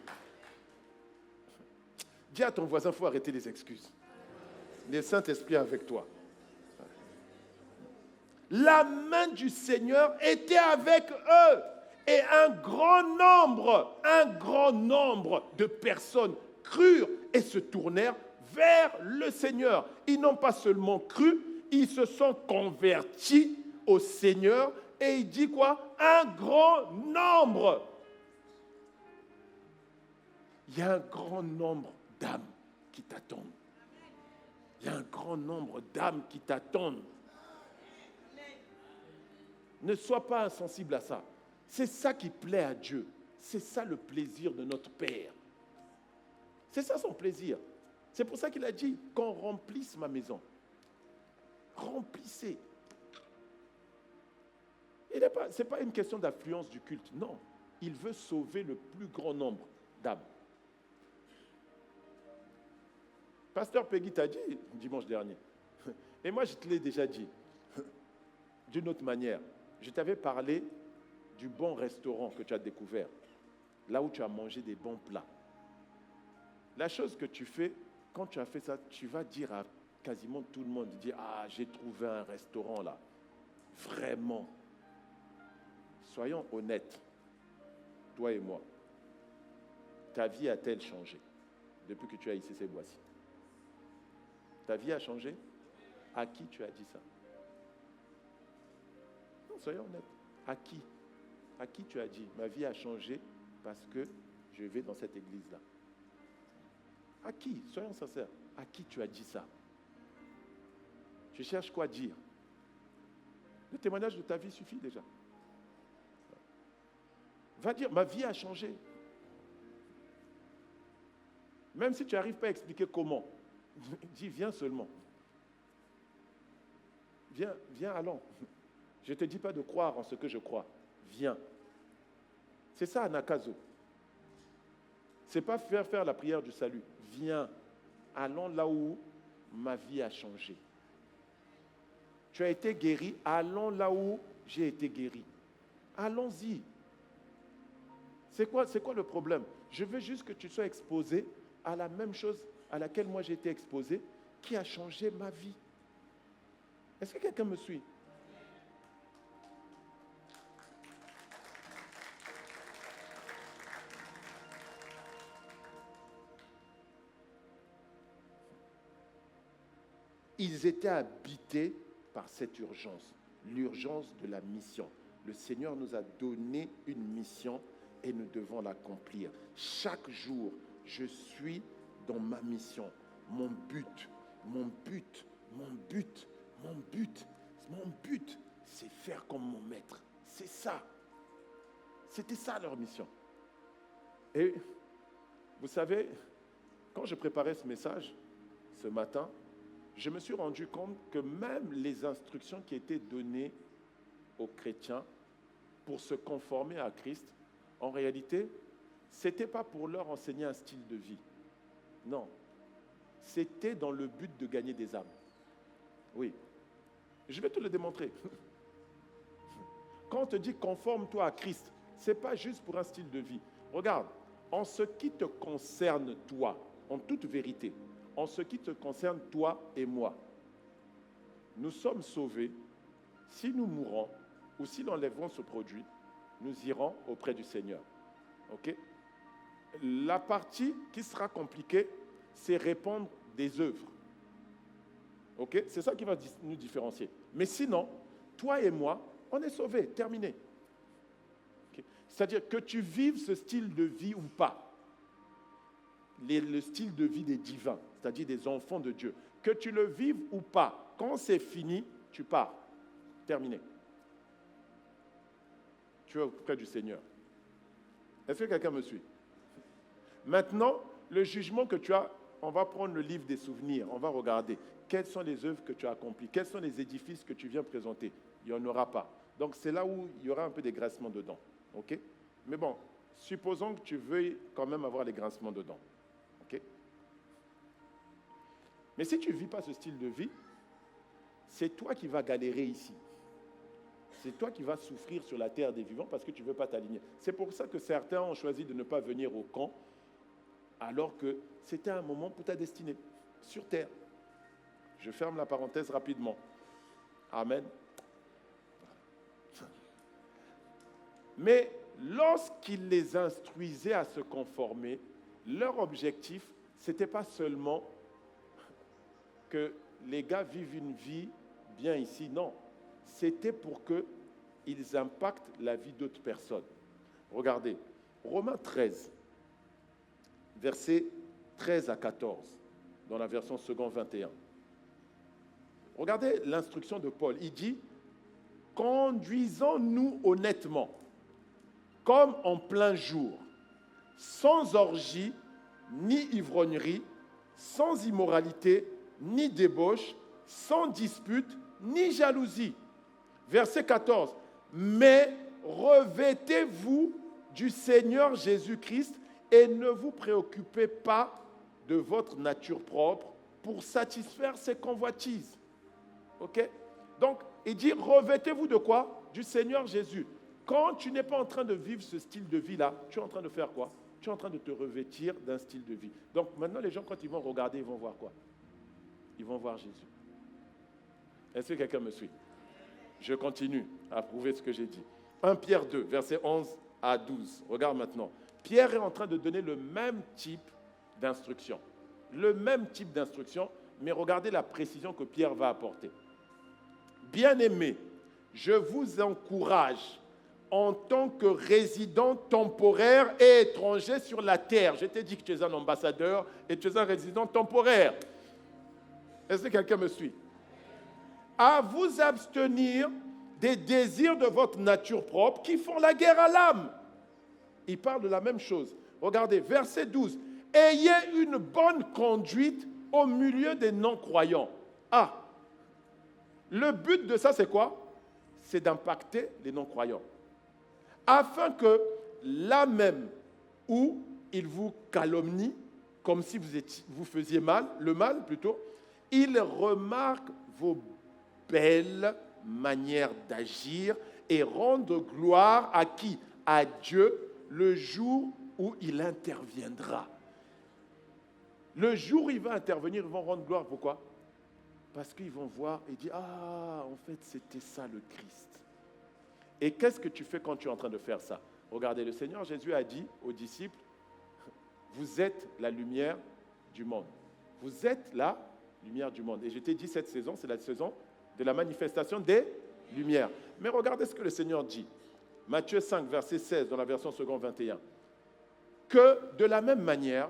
Speaker 2: Dis à ton voisin, il faut arrêter les excuses. Le Saint-Esprit est avec toi. La main du Seigneur était avec eux. Et un grand nombre de personnes crurent et se tournèrent vers le Seigneur. Ils n'ont pas seulement cru, ils se sont convertis au Seigneur. Et il dit quoi? Un grand nombre. Il y a un grand nombre d'âmes qui t'attendent. Il y a un grand nombre d'âmes qui t'attendent. Ne sois pas insensible à ça. C'est ça qui plaît à Dieu. C'est ça le plaisir de notre Père. C'est ça son plaisir. C'est pour ça qu'il a dit qu'on remplisse ma maison. Remplissez. Ce n'est pas une question d'affluence du culte. Non. Il veut sauver le plus grand nombre d'âmes. Pasteur Peggy t'a dit dimanche dernier. Et moi, je te l'ai déjà dit. D'une autre manière. Je t'avais parlé du bon restaurant que tu as découvert. Là où tu as mangé des bons plats. La chose que tu fais, quand tu as fait ça, tu vas dire à quasiment tout le monde dit, ah, j'ai trouvé un restaurant là. Vraiment. Soyons honnêtes, toi et moi. Ta vie a-t-elle changé depuis que tu as ici ces bois-ci? Ta vie a changé? À qui tu as dit ça? Non, soyons honnêtes. À qui? À qui tu as dit, ma vie a changé parce que je vais dans cette église-là? À qui? Soyons sincères. À qui tu as dit ça? Tu cherches quoi dire? Le témoignage de ta vie suffit déjà. Va dire, ma vie a changé. Même si tu n'arrives pas à expliquer comment, dis, viens seulement. Viens, allons. Je ne te dis pas de croire en ce que je crois. Viens. C'est ça, Anakazo. Ce n'est pas faire la prière du salut. Viens. Allons là où ma vie a changé. Tu as été guéri. Allons là où j'ai été guéri. Allons-y. C'est quoi le problème? Je veux juste que tu sois exposé à la même chose à laquelle moi j'ai été exposé, qui a changé ma vie. Est-ce que quelqu'un me suit? Ils étaient habités par cette urgence, l'urgence de la mission. Le Seigneur nous a donné une mission et nous devons l'accomplir. Chaque jour, je suis dans ma mission. Mon but, c'est faire comme mon maître. C'est ça. C'était ça leur mission. Et vous savez, quand je préparais ce message, ce matin, je me suis rendu compte que même les instructions qui étaient données aux chrétiens pour se conformer à Christ, en réalité, ce n'était pas pour leur enseigner un style de vie. Non. C'était dans le but de gagner des âmes. Oui. Je vais te le démontrer. Quand on te dit conforme-toi à Christ, ce n'est pas juste pour un style de vie. Regarde, en ce qui te concerne toi, en toute vérité, en ce qui te concerne toi et moi, nous sommes sauvés. Si nous mourons ou si l'enlèvement se produit, nous irons auprès du Seigneur. Ok? La partie qui sera compliquée, c'est répondre des œuvres. Ok? C'est ça qui va nous différencier. Mais sinon, toi et moi, on est sauvés, terminé. Okay? C'est-à-dire que tu vives ce style de vie ou pas, le style de vie des divins, c'est-à-dire des enfants de Dieu, que tu le vives ou pas, quand c'est fini, tu pars. Terminé. Tu es auprès du Seigneur. Est-ce que quelqu'un me suit? Maintenant, le jugement que tu as, on va prendre le livre des souvenirs, on va regarder quelles sont les œuvres que tu as accomplies, quels sont les édifices que tu viens présenter. Il n'y en aura pas. Donc c'est là où il y aura un peu des grincements dedans. Ok? Mais bon, supposons que tu veuilles quand même avoir les grincements dedans. Ok? Mais si tu ne vis pas ce style de vie, c'est toi qui vas galérer ici. C'est toi qui vas souffrir sur la terre des vivants parce que tu ne veux pas t'aligner. C'est pour ça que certains ont choisi de ne pas venir au camp alors que c'était un moment pour ta destinée, sur terre. Je ferme la parenthèse rapidement. Amen. Mais lorsqu'ils les instruisaient à se conformer, leur objectif, ce n'était pas seulement que les gars vivent une vie bien ici, non. C'était pour qu'ils impactent la vie d'autres personnes. Regardez, Romains 13, versets 13 à 14, dans la version second 21. Regardez l'instruction de Paul. Il dit, « Conduisons-nous honnêtement, comme en plein jour, sans orgie, ni ivrognerie, sans immoralité, ni débauche, sans dispute, ni jalousie. » Verset 14. « Mais revêtez-vous du Seigneur Jésus-Christ et ne vous préoccupez pas de votre nature propre pour satisfaire ses convoitises. » Ok? Donc, il dit, revêtez-vous de quoi? Du Seigneur Jésus. Quand tu n'es pas en train de vivre ce style de vie-là, tu es en train de faire quoi? Tu es en train de te revêtir d'un style de vie. Donc, maintenant, les gens, quand ils vont regarder, ils vont voir quoi? ils vont voir Jésus. Est-ce que quelqu'un me suit? Je continue à prouver ce que j'ai dit. 1 Pierre 2, versets 11 à 12. Regarde maintenant. Pierre est en train de donner le même type d'instruction. Le même type d'instruction, mais regardez la précision que Pierre va apporter. Bien-aimés, je vous encourage en tant que résident temporaire et étranger sur la terre. Je t'ai dit que tu es un ambassadeur et tu es un résident temporaire. Est-ce que quelqu'un me suit? À vous abstenir des désirs de votre nature propre qui font la guerre à l'âme. Il parle de la même chose. Regardez, verset 12. Ayez une bonne conduite au milieu des non-croyants. Ah, le but de ça, c'est quoi? C'est d'impacter les non-croyants. Afin que là même où ils vous calomnient, comme si vous faisiez mal, le mal plutôt, ils remarquent vos belles manières d'agir et rendent gloire à qui? À Dieu, le jour où il interviendra. Le jour où il va intervenir, ils vont rendre gloire. Pourquoi? Parce qu'ils vont voir et dire, ah, en fait, c'était ça le Christ. Et qu'est-ce que tu fais quand tu es en train de faire ça? Regardez, le Seigneur Jésus a dit aux disciples, vous êtes la lumière du monde. Vous êtes la lumière du monde. Et je t'ai dit, cette saison, c'est la saison de la manifestation des lumières. Mais regardez ce que le Seigneur dit. Matthieu 5, verset 16, dans la version seconde 21. Que de la même manière,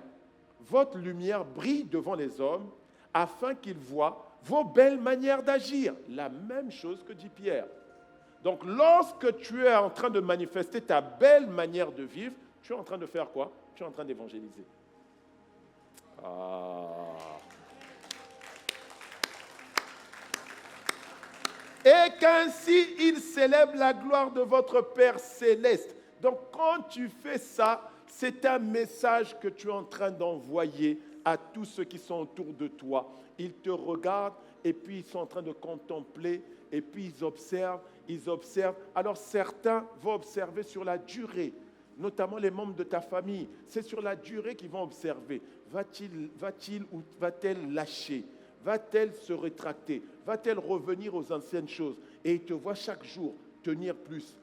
Speaker 2: votre lumière brille devant les hommes, afin qu'ils voient vos belles manières d'agir. La même chose que dit Pierre. Donc, lorsque tu es en train de manifester ta belle manière de vivre, tu es en train de faire quoi? Tu es en train d'évangéliser. Et qu'ainsi il célèbre la gloire de votre Père céleste. Donc, quand tu fais ça, c'est un message que tu es en train d'envoyer à tous ceux qui sont autour de toi. Ils te regardent et puis ils sont en train de contempler et puis ils observent. Alors certains vont observer sur la durée, notamment les membres de ta famille. C'est sur la durée qu'ils vont observer. Va-t-il ou va-t-elle lâcher? Va-t-elle se rétracter? Va-t-elle revenir aux anciennes choses? Et ils te voient chaque jour tenir plus,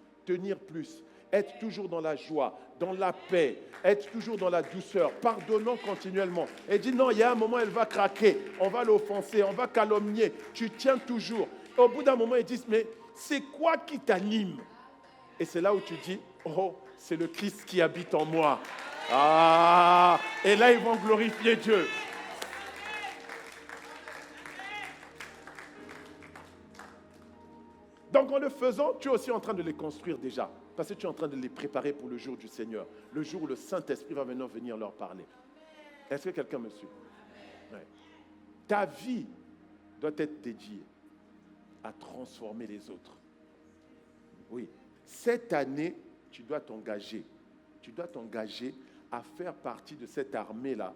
Speaker 2: être toujours dans la joie, dans la paix, être toujours dans la douceur, pardonnant continuellement. Et dit non, il y a un moment, elle va craquer, on va l'offenser, on va calomnier. Tu tiens toujours. Et au bout d'un moment, ils disent, mais c'est quoi qui t'anime? Et c'est là où tu dis, oh, c'est le Christ qui habite en moi. Ah, et là, ils vont glorifier Dieu. Donc, en le faisant, tu es aussi en train de les construire déjà. Parce que tu es en train de les préparer pour le jour du Seigneur. Le jour où le Saint-Esprit va maintenant venir leur parler. Est-ce que quelqu'un me suit? Ouais. Ta vie doit être dédiée à transformer les autres. Oui. Cette année, tu dois t'engager. Tu dois t'engager à faire partie de cette armée-là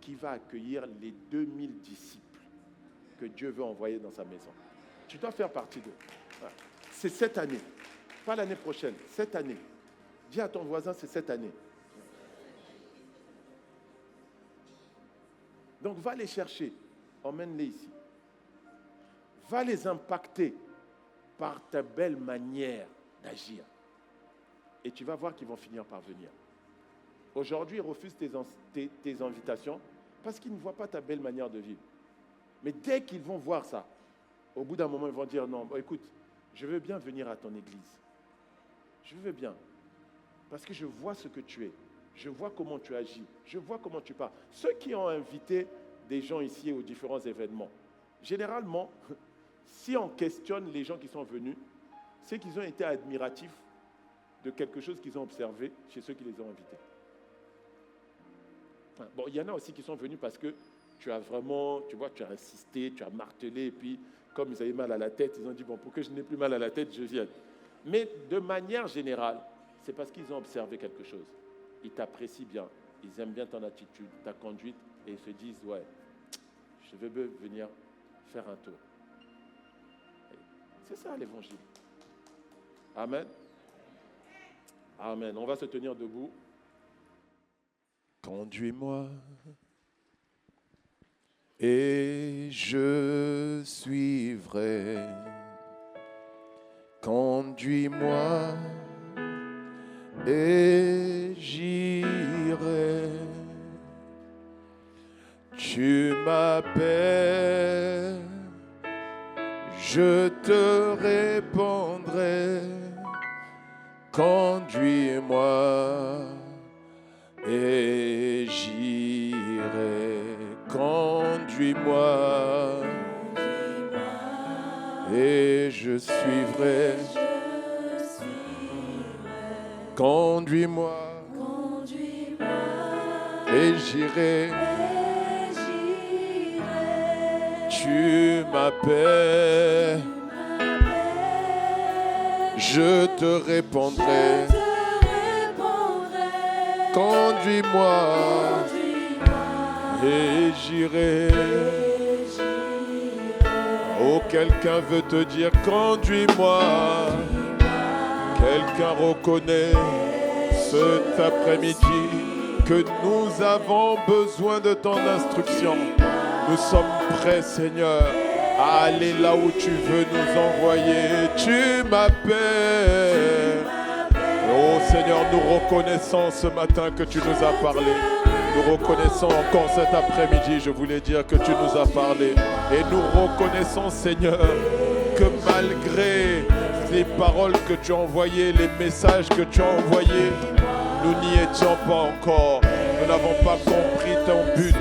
Speaker 2: qui va accueillir les 2000 disciples que Dieu veut envoyer dans sa maison. Tu dois faire partie d'eux. Voilà. C'est cette année. Pas l'année prochaine, cette année. Dis à ton voisin, c'est cette année. Donc, va les chercher. Emmène-les ici. Va les impacter par ta belle manière d'agir. Et tu vas voir qu'ils vont finir par venir. Aujourd'hui, ils refusent tes invitations parce qu'ils ne voient pas ta belle manière de vivre. Mais dès qu'ils vont voir ça, au bout d'un moment, ils vont dire, non, écoute, je veux bien venir à ton église. Je veux bien. Parce que je vois ce que tu es. Je vois comment tu agis. Je vois comment tu parles. Ceux qui ont invité des gens ici aux différents événements, généralement, si on questionne les gens qui sont venus, c'est qu'ils ont été admiratifs de quelque chose qu'ils ont observé chez ceux qui les ont invités. Bon, il y en a aussi qui sont venus parce que tu as vraiment, tu vois, tu as insisté, tu as martelé, et puis comme ils avaient mal à la tête, ils ont dit, bon, pour que je n'ai plus mal à la tête, je vienne. Mais de manière générale, c'est parce qu'ils ont observé quelque chose. Ils t'apprécient bien, ils aiment bien ton attitude, ta conduite, et ils se disent, ouais, je veux venir faire un tour. C'est ça l'évangile. Amen. Amen. On va se tenir debout.
Speaker 1: Conduis-moi et je suivrai. Conduis-moi et j'irai. Tu m'appelles, je te répondrai. Conduis-moi et j'irai. Conduis-moi et je suivrai. Conduis-moi et j'irai. Tu m'appelles, je te répondrai. Conduis-moi et j'irai. Oh, quelqu'un veut te dire conduis-moi. Quelqu'un reconnaît cet après-midi que nous avons besoin de ton instruction. Nous sommes prêts, Seigneur, à aller là où tu veux nous envoyer. Tu m'appelles. Oh Seigneur, nous reconnaissons ce matin que tu nous as parlé. Nous reconnaissons encore cet après-midi, je voulais dire que tu nous as parlé. Et nous reconnaissons, Seigneur, que malgré les paroles que tu as envoyées, les messages que tu as envoyés, nous n'y étions pas encore. Nous n'avons pas compris ton but.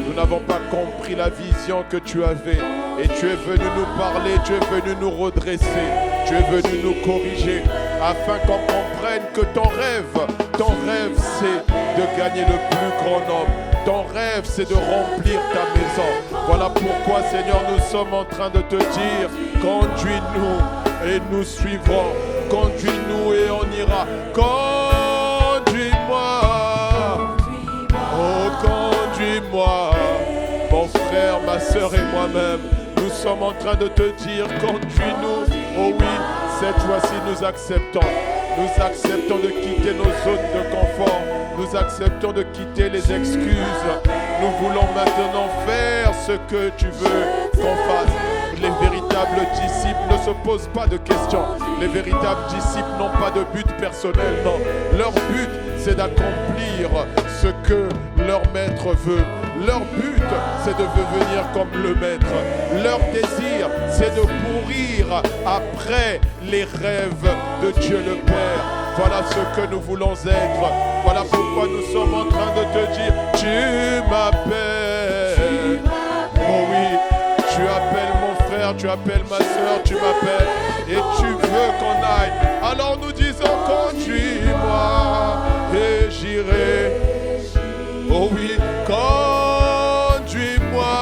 Speaker 1: Nous n'avons pas compris la vision que tu avais. Et tu es venu nous parler, tu es venu nous redresser, tu es venu nous corriger, afin qu'on comprenne que ton rêve c'est de gagner le plus grand nombre. Ton rêve, c'est de remplir ta maison. Voilà pourquoi, Seigneur, nous sommes en train de te dire, conduis-nous et nous suivrons. Conduis-nous et on ira. Conduis-moi. Oh, conduis-moi. Mon frère, ma soeur et moi-même, nous sommes en train de te dire, conduis-nous. Oh oui, cette fois-ci, nous acceptons. Nous acceptons de quitter nos zones de confort. Nous acceptons de quitter les excuses. Nous voulons maintenant faire ce que tu veux qu'on fasse. Les véritables disciples ne se posent pas de questions. Les véritables disciples n'ont pas de but personnel, non. Leur but, c'est d'accomplir ce que leur maître veut. Leur but, c'est de devenir comme le maître. Leur désir, c'est de courir après les rêves de Dieu le Père. Voilà ce que nous voulons être. Voilà pourquoi nous sommes en train de te dire, tu m'appelles. Oh oui, tu appelles mon frère, tu appelles ma soeur, tu m'appelles et tu veux qu'on aille. Alors nous disons, conduis-moi et j'irai. Oh oui, conduis-moi.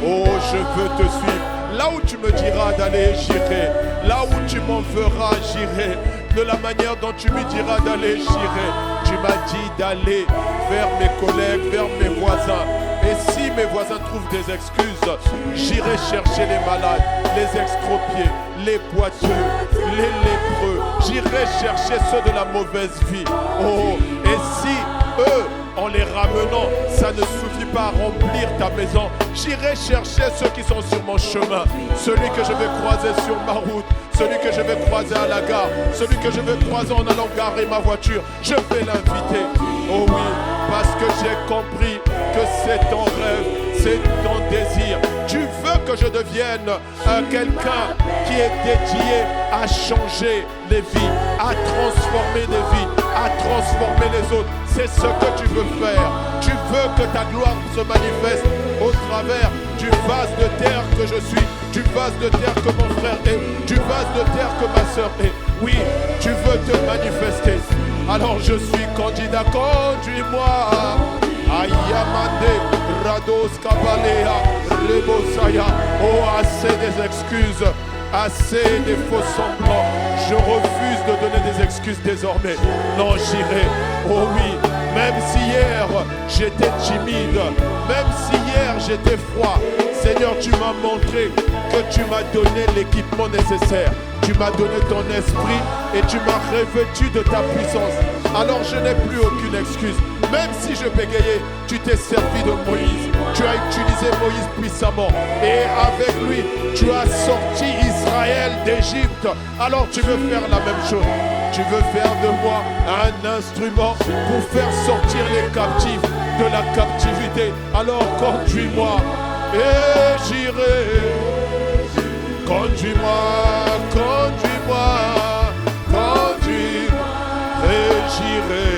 Speaker 1: Oh, je veux te suivre. Là où tu me diras d'aller, j'irai. Là où tu m'en feras, j'irai. De la manière dont tu me diras d'aller, j'irai. Tu m'as dit d'aller vers mes collègues, vers mes voisins. Et si mes voisins trouvent des excuses, j'irai chercher les malades, les extropiés, les boiteux, les lépreux. J'irai chercher ceux de la mauvaise vie. Oh, et si eux, en les ramenant, ça ne suffit pas à remplir ta maison, j'irai chercher ceux qui sont sur mon chemin. Celui que je vais croiser sur ma route, celui que je vais croiser à la gare, celui que je vais croiser en allant garer ma voiture, je vais l'inviter. Oh oui, parce que j'ai compris que c'est ton rêve, c'est ton désir. Tu veux que je devienne quelqu'un qui est dédié à changer les vies, à transformer des vies, à transformer les autres. C'est ce que tu veux faire. Tu veux que ta gloire se manifeste au travers du vase de terre que je suis, du vase de terre que mon frère est, du vase de terre que ma soeur est. Oui, tu veux te manifester. Alors je suis candidat, conduis-moi. Ayamande, Rados Kabalea, Rebosaya. Oh, assez des excuses, assez des faux semblants. Je refuse de donner des excuses désormais. Non, j'irai. Oh oui, même si hier j'étais timide, même si hier j'étais froid, Seigneur, tu m'as montré que tu m'as donné l'équipement nécessaire. Tu m'as donné ton esprit et tu m'as revêtu de ta puissance. Alors je n'ai plus aucune excuse. Même si je bégayais, tu t'es servi de Moïse. Tu as utilisé Moïse puissamment. Et avec lui, tu as sorti Israël d'Égypte. Alors tu veux faire la même chose. Tu veux faire de moi un instrument pour faire sortir les captifs de la captivité. Alors conduis-moi et j'irai. Conduis-moi, conduis-moi, conduis-moi et j'irai.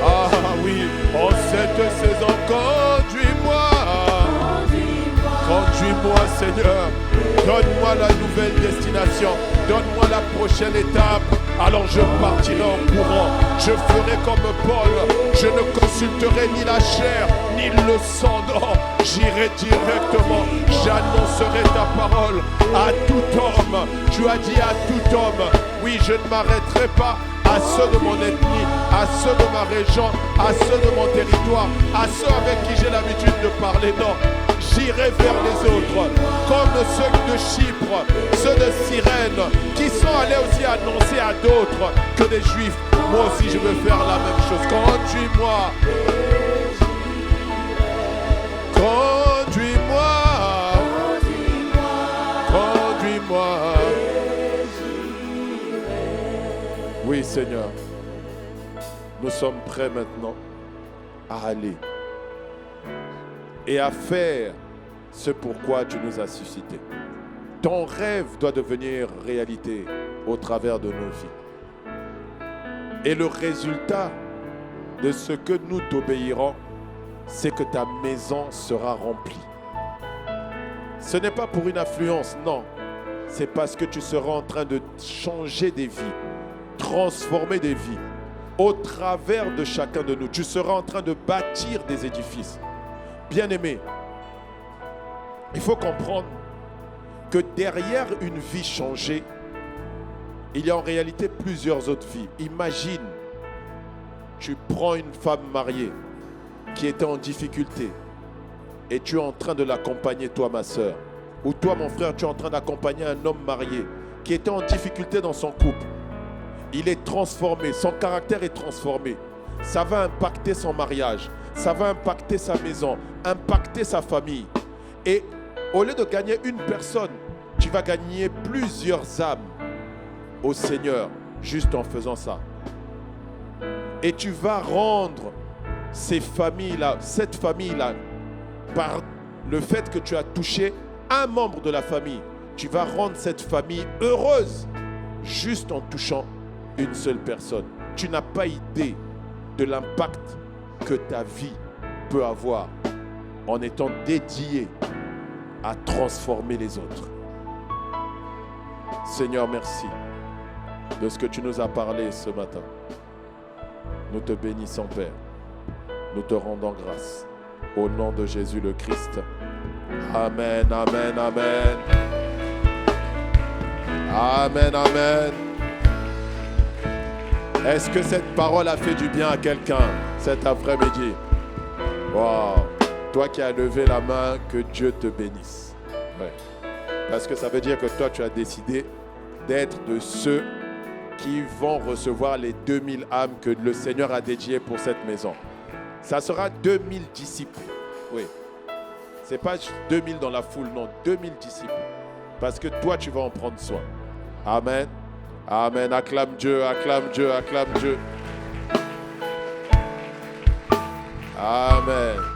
Speaker 1: Ah oui, en cette saison, conduis-moi. Conduis-moi, Seigneur. Donne-moi la nouvelle destination. Donne-moi la prochaine étape. Alors je partirai en courant. Je ferai comme Paul. Je ne consulterai ni la chair, ni le sang. Non, j'irai directement. J'annoncerai ta parole à tout homme. Tu as dit à tout homme. Oui, je ne m'arrêterai pas à ceux de mon ethnie, à ceux de ma région, à ceux de mon territoire, à ceux avec qui j'ai l'habitude de parler. Non, j'irai vers les autres, comme ceux de Chypre, ceux de Cyrène, qui sont allés aussi annoncer à d'autres que des Juifs. Moi aussi, je veux faire la même chose. Conduis-moi. Conduis-moi. Conduis-moi. Oui, Seigneur. Nous sommes prêts maintenant à aller et à faire ce pourquoi tu nous as suscités. Ton rêve doit devenir réalité au travers de nos vies. Et le résultat de ce que nous t'obéirons, c'est que ta maison sera remplie. Ce n'est pas pour une affluence, non. C'est parce que tu seras en train de changer des vies, transformer des vies au travers de chacun de nous. Tu seras en train de bâtir des édifices. Bien-aimés, il faut comprendre que derrière une vie changée, il y a en réalité plusieurs autres vies. Imagine, tu prends une femme mariée qui était en difficulté et tu es en train de l'accompagner, toi ma soeur, ou toi mon frère, tu es en train d'accompagner un homme marié qui était en difficulté dans son couple. Il est transformé, son caractère est transformé. Ça va impacter son mariage, ça va impacter sa maison, impacter sa famille. Et au lieu de gagner une personne, tu vas gagner plusieurs âmes au Seigneur juste en faisant ça. Et tu vas rendre ces familles-là, cette famille-là, par le fait que tu as touché un membre de la famille, tu vas rendre cette famille heureuse juste en touchant une seule personne. Tu n'as pas idée de l'impact que ta vie peut avoir en étant dédiée à transformer les autres. Seigneur, merci de ce que tu nous as parlé ce matin. Nous te bénissons, Père. Nous te rendons grâce. Au nom de Jésus le Christ. Amen, amen, amen. Amen, amen. Est-ce que cette parole a fait du bien à quelqu'un cet après-midi? Wow. Toi qui as levé la main, que Dieu te bénisse. Ouais. Parce que ça veut dire que toi, tu as décidé d'être de ceux qui vont recevoir les 2000 âmes que le Seigneur a dédiées pour cette maison. Ça sera 2000 disciples. Oui. Ce n'est pas 2000 dans la foule, non, 2000 disciples. Parce que toi, tu vas en prendre soin. Amen. Amen. Acclame Dieu, acclame Dieu, acclame Dieu. Amen.